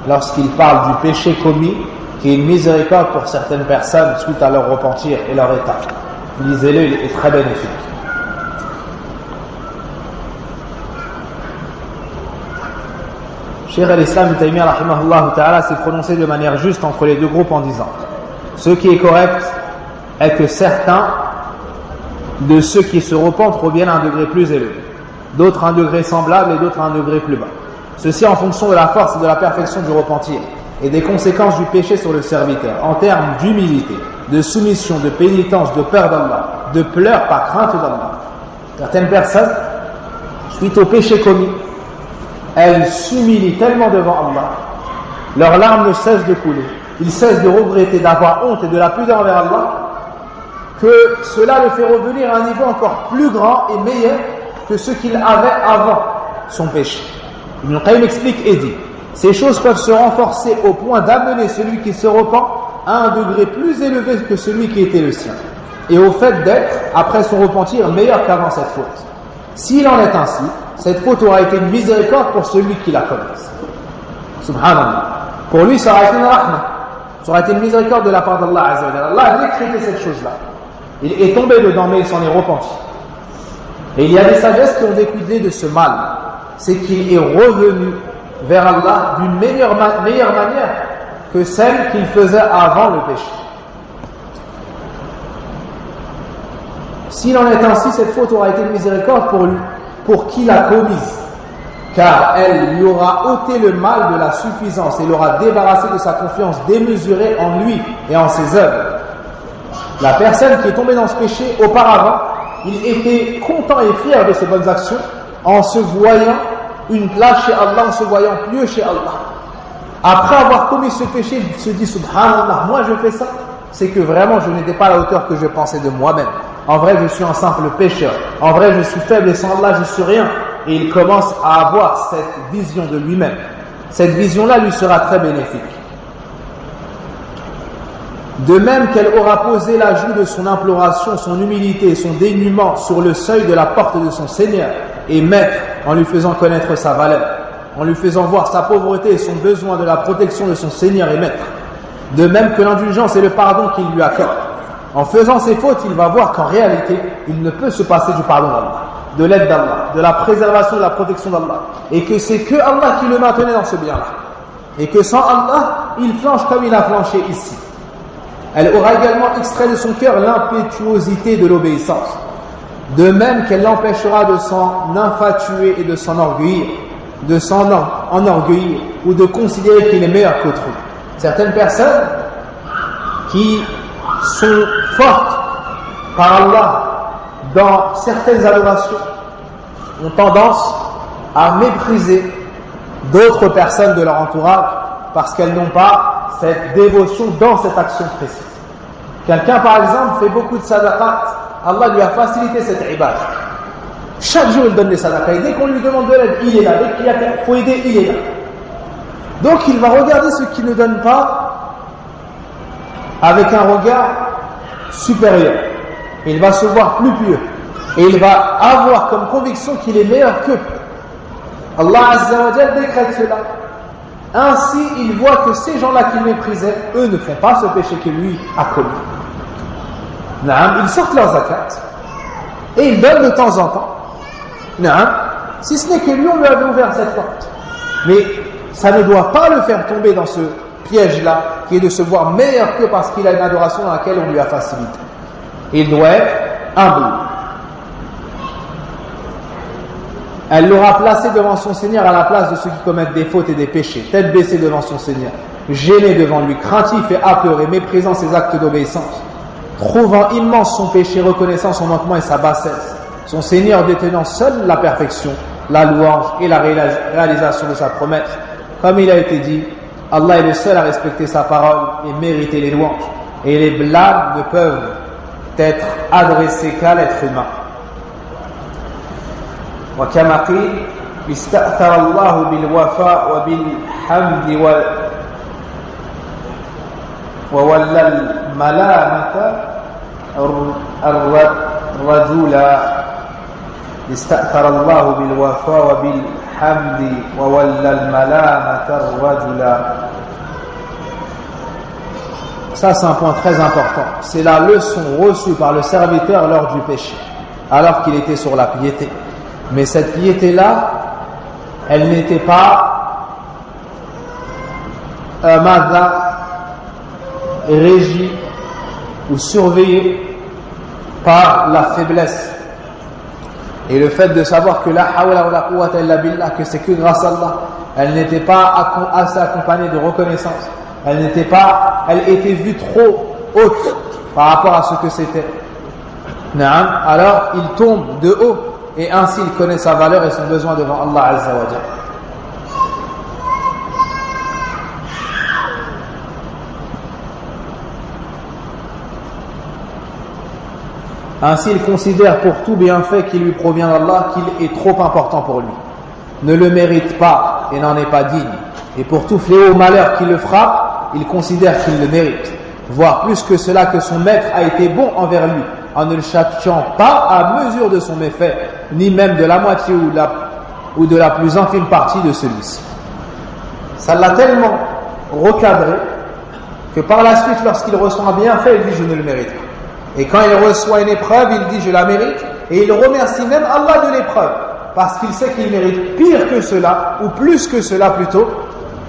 lorsqu'il parle du péché commis qui est une miséricorde pour certaines personnes suite à leur repentir et leur état. Lisez-le, il est très bénéfique. Cheikh al-Islam Ibn Taymiyyah rahimahullah ta'ala s'est prononcé de manière juste entre les deux groupes en disant ce qui est correct est que certains de ceux qui se repentent reviennent à un degré plus élevé, d'autres à un degré semblable et d'autres à un degré plus bas. Ceci en fonction de la force et de la perfection du repentir et des conséquences du péché sur le serviteur, en termes d'humilité, de soumission, de pénitence, de peur d'Allah, de pleurs par crainte d'Allah. Certaines personnes suite au péché commis, elles s'humilient tellement devant Allah, leurs larmes ne cessent de couler, ils cessent de regretter, d'avoir honte et de la pudeur envers Allah, que cela le fait revenir à un niveau encore plus grand et meilleur que ce qu'il avait avant son péché. Ibn Qayyim explique et dit, ces choses peuvent se renforcer au point d'amener celui qui se repent à un degré plus élevé que celui qui était le sien, et au fait d'être, après son repentir, meilleur qu'avant cette faute. S'il en est ainsi, cette faute aura été une miséricorde pour celui qui la commise. Subhanallah. Pour lui, ça aura été une rahma. Ça aura été une miséricorde de la part d'Allah Azza wa Jalla. Allah a décrété cette chose-là. Il est tombé dedans, mais il s'en est repenti. Et il y a des sagesses qui ont découlé de ce mal. C'est qu'il est revenu vers Allah d'une meilleure manière que celle qu'il faisait avant le péché. S'il en est ainsi, cette faute aura été une miséricorde pour qui l'a commise, car elle lui aura ôté le mal de la suffisance et l'aura débarrassé de sa confiance démesurée en lui et en ses œuvres. La personne qui est tombée dans ce péché, auparavant, il était content et fier de ses bonnes actions en se voyant une place chez Allah, en se voyant mieux chez Allah. Après avoir commis ce péché, il se dit subhanallah, moi je fais ça, c'est que vraiment je n'étais pas à la hauteur que je pensais de moi-même. En vrai, je suis un simple pécheur. En vrai, je suis faible et sans Allah, je suis rien. Et il commence à avoir cette vision de lui-même. Cette vision-là lui sera très bénéfique. De même qu'elle aura posé la joue de son imploration, son humilité et son dénuement sur le seuil de la porte de son Seigneur et Maître, en lui faisant connaître sa valeur, en lui faisant voir sa pauvreté et son besoin de la protection de son Seigneur et Maître. De même que l'indulgence et le pardon qu'il lui accorde. En faisant ses fautes, il va voir qu'en réalité, il ne peut se passer du pardon d'Allah, de l'aide d'Allah, de la préservation et de la protection d'Allah. Et que c'est que Allah qui le maintenait dans ce bien-là. Et que sans Allah, il flanche comme il a flanché ici. Elle aura également extrait de son cœur l'impétuosité de l'obéissance. De même qu'elle l'empêchera de s'en infatuer et de s'en enorgueillir ou de considérer qu'il est meilleur qu'autrui. Certaines personnes qui sont fortes par Allah dans certaines adorations ont tendance à mépriser d'autres personnes de leur entourage parce qu'elles n'ont pas cette dévotion dans cette action précise. Quelqu'un par exemple fait beaucoup de sadaqat, Allah lui a facilité cette ibad. Chaque jour il donne des sadaqat et dès qu'on lui demande de l'aide, il est là. Dès qu'il faut aider, il est là. Donc il va regarder ceux qui ne donnent pas avec un regard supérieur. Il va se voir plus pieux. Et il va avoir comme conviction qu'il est meilleur qu'eux. Allah Azza wa Jalla décrète cela. Ainsi, il voit que ces gens-là qu'il méprisait, eux ne font pas ce péché que lui a commis. Ils sortent leurs zakat et ils donnent de temps en temps. Si ce n'est que lui, on lui avait ouvert cette porte. Mais ça ne doit pas le faire tomber dans ce piège-là, qui est de se voir meilleur que parce qu'il a une adoration dans laquelle on lui a facilité. Il doit être humble. Elle l'aura placé devant son Seigneur à la place de ceux qui commettent des fautes et des péchés, tête baissée devant son Seigneur, gêné devant lui, craintif et apeuré, méprisant ses actes d'obéissance, trouvant immense son péché, reconnaissant son manquement et sa bassesse, son Seigneur détenant seul la perfection, la louange et la réalisation de sa promesse. Comme il a été dit, Allah est le seul à respecter sa parole et mériter les louanges. Et les blâmes ne peuvent être adressés qu'à l'être humain. وكما قيل استأثر الله بالوفاء وبالحمد وولى الملامة الرجل استأثر الله بالوفاء وبالحمد وولى الملامة الرجل. Ça c'est un point très important. C'est la leçon reçue par le serviteur lors du péché, alors qu'il était sur la piété. Mais cette piété-là, elle n'était pas régie ou surveillée par la faiblesse. Et le fait de savoir que la hawla wa la quwwata illa billah, que c'est que grâce à Allah, elle n'était pas assez accompagnée de reconnaissance. Elle était vue trop haute par rapport à ce que c'était. Alors il tombe de haut et ainsi il connaît sa valeur et son besoin devant Allah Azza wa Jalla. Ainsi, il considère pour tout bienfait qui lui provient d'Allah qu'il est trop important pour lui, ne le mérite pas et n'en est pas digne. Et pour tout fléau ou malheur qui le frappe, il considère qu'il le mérite, voire plus que cela, que son maître a été bon envers lui, en ne le châtiant pas à mesure de son méfait, ni même de la moitié ou de la plus infime partie de celui-ci. Ça l'a tellement recadré que par la suite, lorsqu'il reçoit un bienfait, il dit « je ne le mérite pas ». Et quand il reçoit une épreuve, il dit « je la mérite » et il remercie même Allah de l'épreuve parce qu'il sait qu'il mérite pire que cela, ou plus que cela plutôt,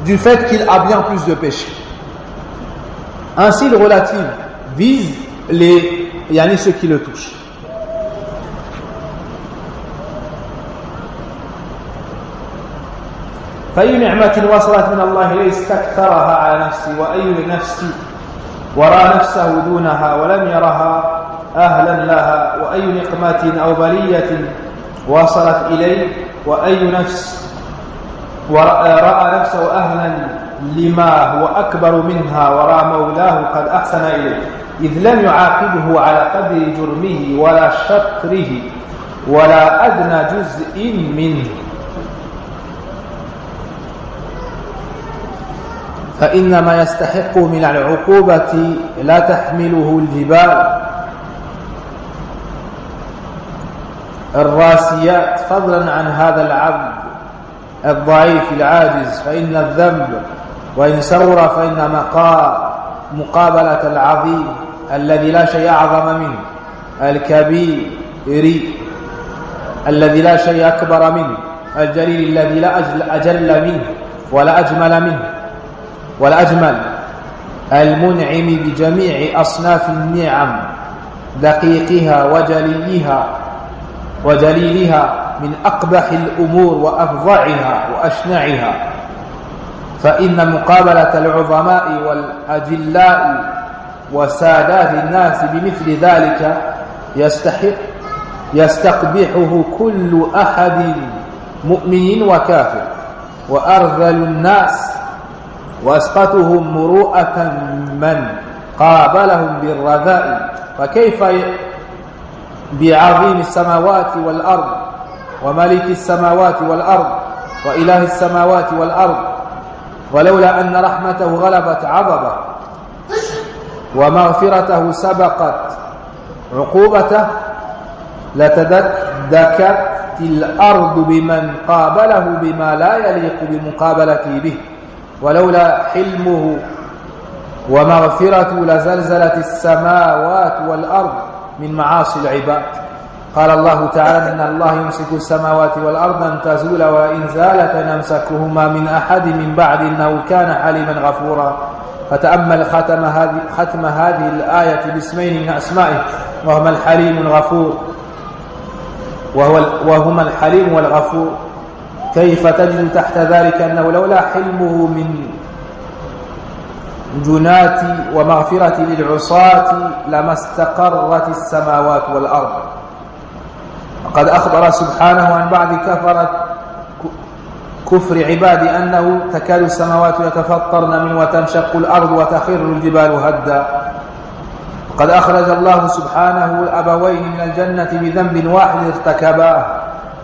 du fait qu'il a bien plus de péchés. Ainsi, le relatif vise ceux qui le touchent. فأي نعمة وصلت من الله ليستكثرها على نفسي وأي نفسي ورأى نفسه دونها ولم يرها أهلا لها وأي نقمة أو بلية وصلت إليه وأي نفس رأى نفسه أهلا لما هو أكبر منها ورأى مولاه قد أحسن إليه إذ لم يعاقبه على قدر جرمه ولا شطره ولا أدنى جزء منه فإن ما يستحق من العقوبة لا تحمله الجبال الراسيات فضلا عن هذا العبد الضعيف العاجز فإن الذنب وإن سرر فإن مقابلة العظيم الذي لا شيء أعظم منه الكبير الذي لا شيء أكبر منه الجليل الذي لا أجل منه ولا أجمل منه ولا أجمل المنعم بجميع أصناف النعم دقيقها وجليلها من أقبح الأمور وأفظعها وأشنعها فإن مقابلة العظماء والأجلاء وسادات الناس بمثل ذلك يستقبحه كل أحد مؤمن وكافر وأرذل الناس وأسقطهم مروءة من قابلهم بالرذائل فكيف بعظيم السماوات والأرض وملك السماوات والأرض وإله السماوات والأرض ولولا أن رحمته غلبت عظمه ومغفرته سبقت عقوبته لتدكت الأرض بمن قابله بما لا يليق بمقابلته به ولولا حلمه ومغفرته لزلزلت السماوات والأرض من معاصي العباد قال الله تعالى إن الله يمسك السماوات والأرض أن تزولا وإن زالتا يمسكهما من أحد من بعد إنه كان حليما غفورا فتأمل ختم هذه الآية باسمين من أسمائه وهما الحليم الغفور وهما الحليم والغفور كيف تجد تحت ذلك أنه لولا حلمه من جنات ومغفرة للعصاة لما استقرت السماوات والأرض وقد أخبر سبحانه عن بعد كفر عباد أنه تكاد السماوات يتفطرن منه وتنشق الأرض وتخر الجبال هدا وقد أخرج الله سبحانه الأبوين من الجنة بذنب واحد ارتكباه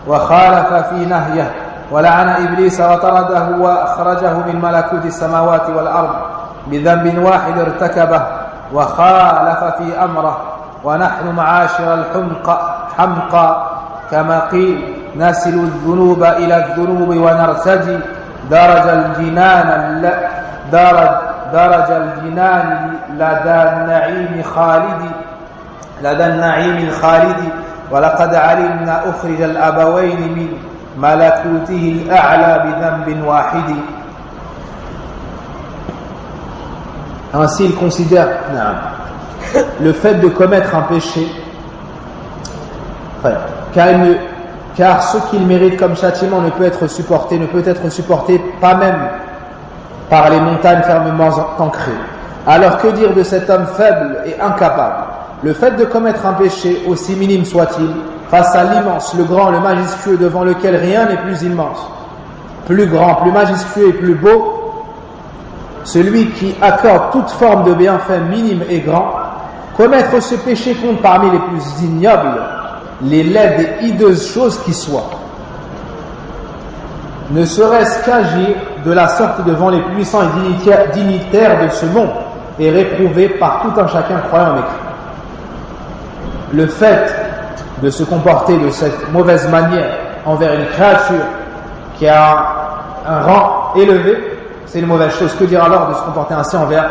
وخالف في نهيه ولعن إبليس وطرده وأخرجه من ملكوت السماوات والأرض بذنب واحد ارتكبه وخالف في أمره ونحن معاشر الحمقى كما قيل نسل الذنوب إلى الذنوب ونرتجي درج الجنان لدى النعيم الخالد ولقد علمنا أخرج الأبوين من ملكوته الأعلى بذنب واحد. Ainsi, il considère le fait de commettre un péché, car ce qu'il mérite comme châtiment ne peut être supporté pas même par les montagnes fermement ancrées. Alors que dire de cet homme faible et incapable Le fait de commettre un péché, aussi minime soit-il, face à l'immense, le grand, le majestueux, devant lequel rien n'est plus immense, plus grand, plus majestueux et plus beau, celui qui accorde toute forme de bienfait minime et grand, commettre ce péché compte parmi les plus ignobles, les laides et hideuses choses qui soient. Ne serait-ce qu'agir de la sorte devant les puissants et dignitaires de ce monde est réprouvé par tout un chacun croyant en Christ. Le fait de se comporter de cette mauvaise manière envers une créature qui a un rang élevé, c'est une mauvaise chose. Que dire alors de se comporter ainsi envers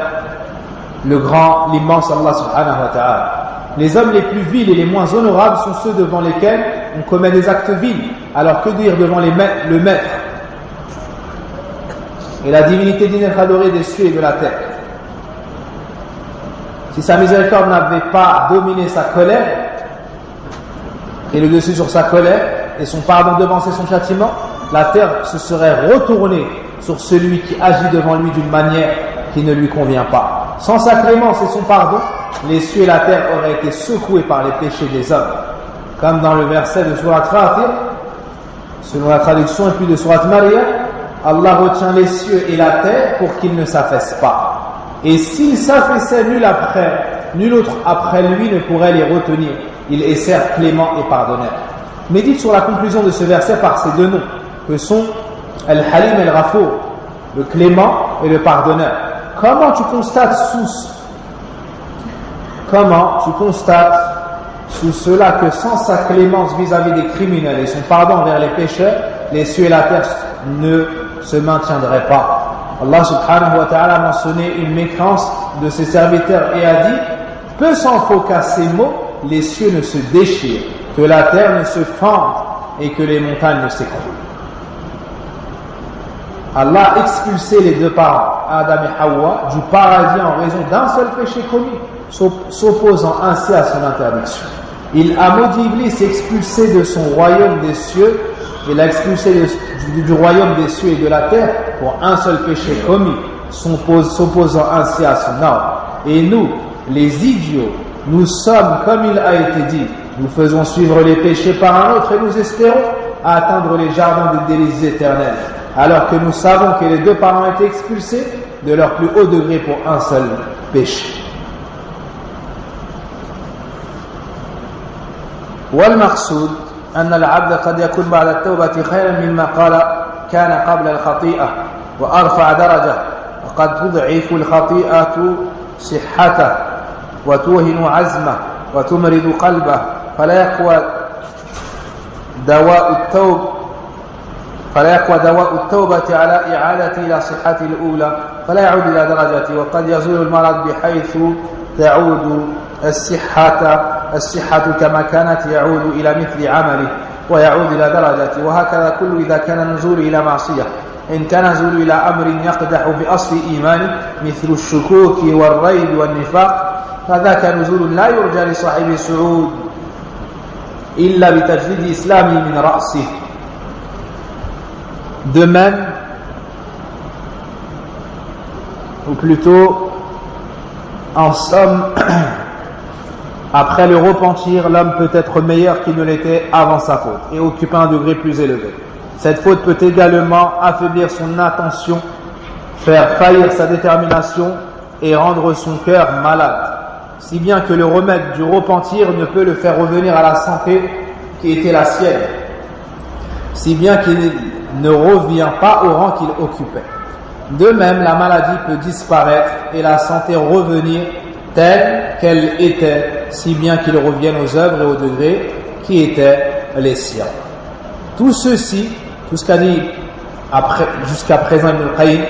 le grand, l'immense Allah subhanahu wa ta'ala? Les hommes les plus vils et les moins honorables sont ceux devant lesquels on commet des actes vils. Alors que dire devant le maître et la divinité d'inêtre adorée des cieux et de la terre? Si sa miséricorde n'avait pas dominé sa colère et le dessus sur sa colère et son pardon devançait son châtiment, la terre se serait retournée sur celui qui agit devant lui d'une manière qui ne lui convient pas. Sans sa clémence et son pardon, les cieux et la terre auraient été secoués par les péchés des hommes. Comme dans le verset de Surat Fatir, selon la traduction et puis de Surat Maryam, Allah retient les cieux et la terre pour qu'ils ne s'affaissent pas. Et s'il s'affaissait, nul autre après lui ne pourrait les retenir. Il est certes clément et pardonneur. Médite sur la conclusion de ce verset par ces deux noms, que sont Al-Halim et Al-Ghafour, le clément et le pardonneur. Comment tu constates sous cela que sans sa clémence vis-à-vis des criminels et son pardon envers les pécheurs, les cieux et la terre ne se maintiendraient pas. Allah subhanahu wa ta'ala a mentionné une mécréance de ses serviteurs et a dit: peu s'en faut qu'à ces mots les cieux ne se déchirent, que la terre ne se fende et que les montagnes ne s'écroulent. Allah a expulsé les deux parents, Adam et Hawa, du paradis en raison d'un seul péché commis, s'opposant ainsi à son interdiction. Il a maudit Iblis et expulsé de son royaume des cieux, il l'a expulsé du royaume des cieux et de la terre pour un seul péché commis, s'opposant ainsi à son ordre. Et nous, les idiots, nous sommes, comme il a été dit, nous faisons suivre les péchés par un autre et nous espérons atteindre les jardins des délices éternels, alors que nous savons que les deux parents ont été expulsés de leur plus haut degré pour un seul péché. والمقصود أن العبد قد يكون بعد التوبة خيرا مما كان قبل الخطيئة وأرفع درجة، وقد تضعف الخطيئة صحته وتوهن عزمه وتمرض قلبه، فلا يقوى دواء التوبة على إعادة إلى صحته الأولى، فلا يعود إلى درجته، وقد يزول المرض بحيث تعود الصحة كما كانت يعود إلى مثل عمله ويعود إلى درجته، وهكذا كل إذا كان النزول إلى معصية. إن كان النزول إلى أمر يقدح بأصل إيمانه مثل الشكوك والريب والنفاق، فذاك نزول لا يرجى لصاحب السعود إلا بتجديد إسلامه من رأسه. De même, ou plutôt, en somme, après le repentir, l'homme peut être meilleur qu'il ne l'était avant sa faute et occuper un degré plus élevé. Cette faute peut également affaiblir son attention, faire faillir sa détermination et rendre son cœur malade, si bien que le remède du repentir ne peut le faire revenir à la santé qui était la sienne, si bien qu'il ne revient pas au rang qu'il occupait. De même, la maladie peut disparaître et la santé revenir telle qu'elle était, si bien qu'il revienne aux œuvres et aux degrés qui étaient les siens. Tout ceci, tout ce qu'a dit jusqu'à présent Ibn al-Qayyim,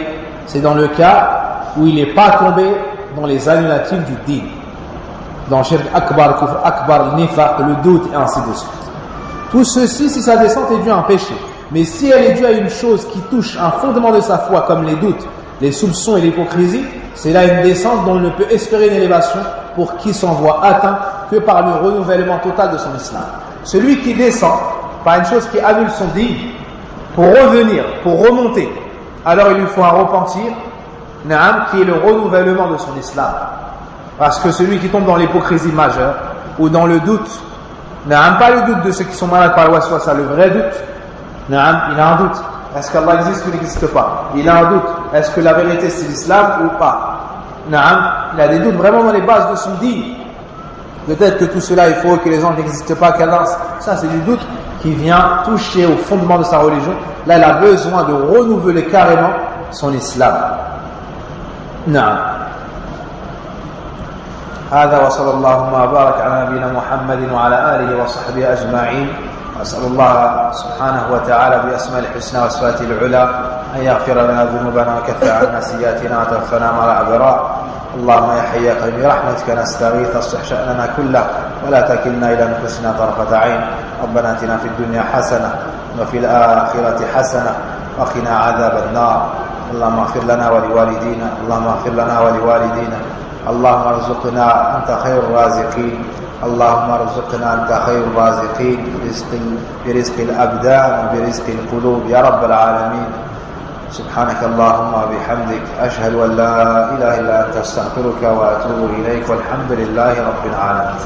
c'est dans le cas où il n'est pas tombé dans les annulatifs du din, dans Shirk Akbar, Kufr Akbar, Nifaq, le doute et ainsi de suite. Tout ceci, si sa descente est due à un péché, mais si elle est due à une chose qui touche un fondement de sa foi, comme les doutes, les soupçons et l'hypocrisie, c'est là une descente dont on ne peut espérer une élévation pour qui s'en voit atteint que par le renouvellement total de son islam. Celui qui descend par une chose qui annule son din, pour revenir, pour remonter, alors il lui faut un repentir, qui est le renouvellement de son islam. Parce que celui qui tombe dans l'hypocrisie majeure ou dans le doute, n'a pas le doute de ceux qui sont malades par le waswasa, le vrai doute, il a un doute. Est-ce qu'Allah existe ou n'existe pas? Il a un doute. Est-ce que la vérité c'est l'islam ou pas? Il a des doutes vraiment dans les bases de son dîn. Peut-être que tout cela, il faut que les anges n'existent pas, qu'Allah, ça c'est du doute qui vient toucher au fondement de sa religion. Là, il a besoin de renouveler carrément son islam. هذا وصلى اللهم وبارك على نبينا محمد وعلى آله وصحبه أجمعين. وأسأل الله سبحانه وتعالى بأسماء الحسنى وصفاته العلى أن يغفر لنا ذنوبنا ويكفر عنا سيئاتنا وتوفنا مع الأبرار. اللهم يا حي يا قيوم برحمتك نستغيث اصلح شأننا كله ولا تكلنا إلى أنفسنا طرفة عين. ربنا آتنا في الدنيا حسنة وفي الآخرة حسنة وقنا عذاب النار. اللهم اغفر لنا ولوالدينا اللهم اغفر لنا ولوالدينا. اللهم ارزقنا أنت خير الرازقين. اللهم ارزقنا أنت خير الرازقين برزق الأبدان وبرزق القلوب يا رب العالمين. سبحانك اللهم وبحمدك أشهد أن لا إله إلا أنت أستغفرك وأتوب إليك والحمد لله رب العالمين.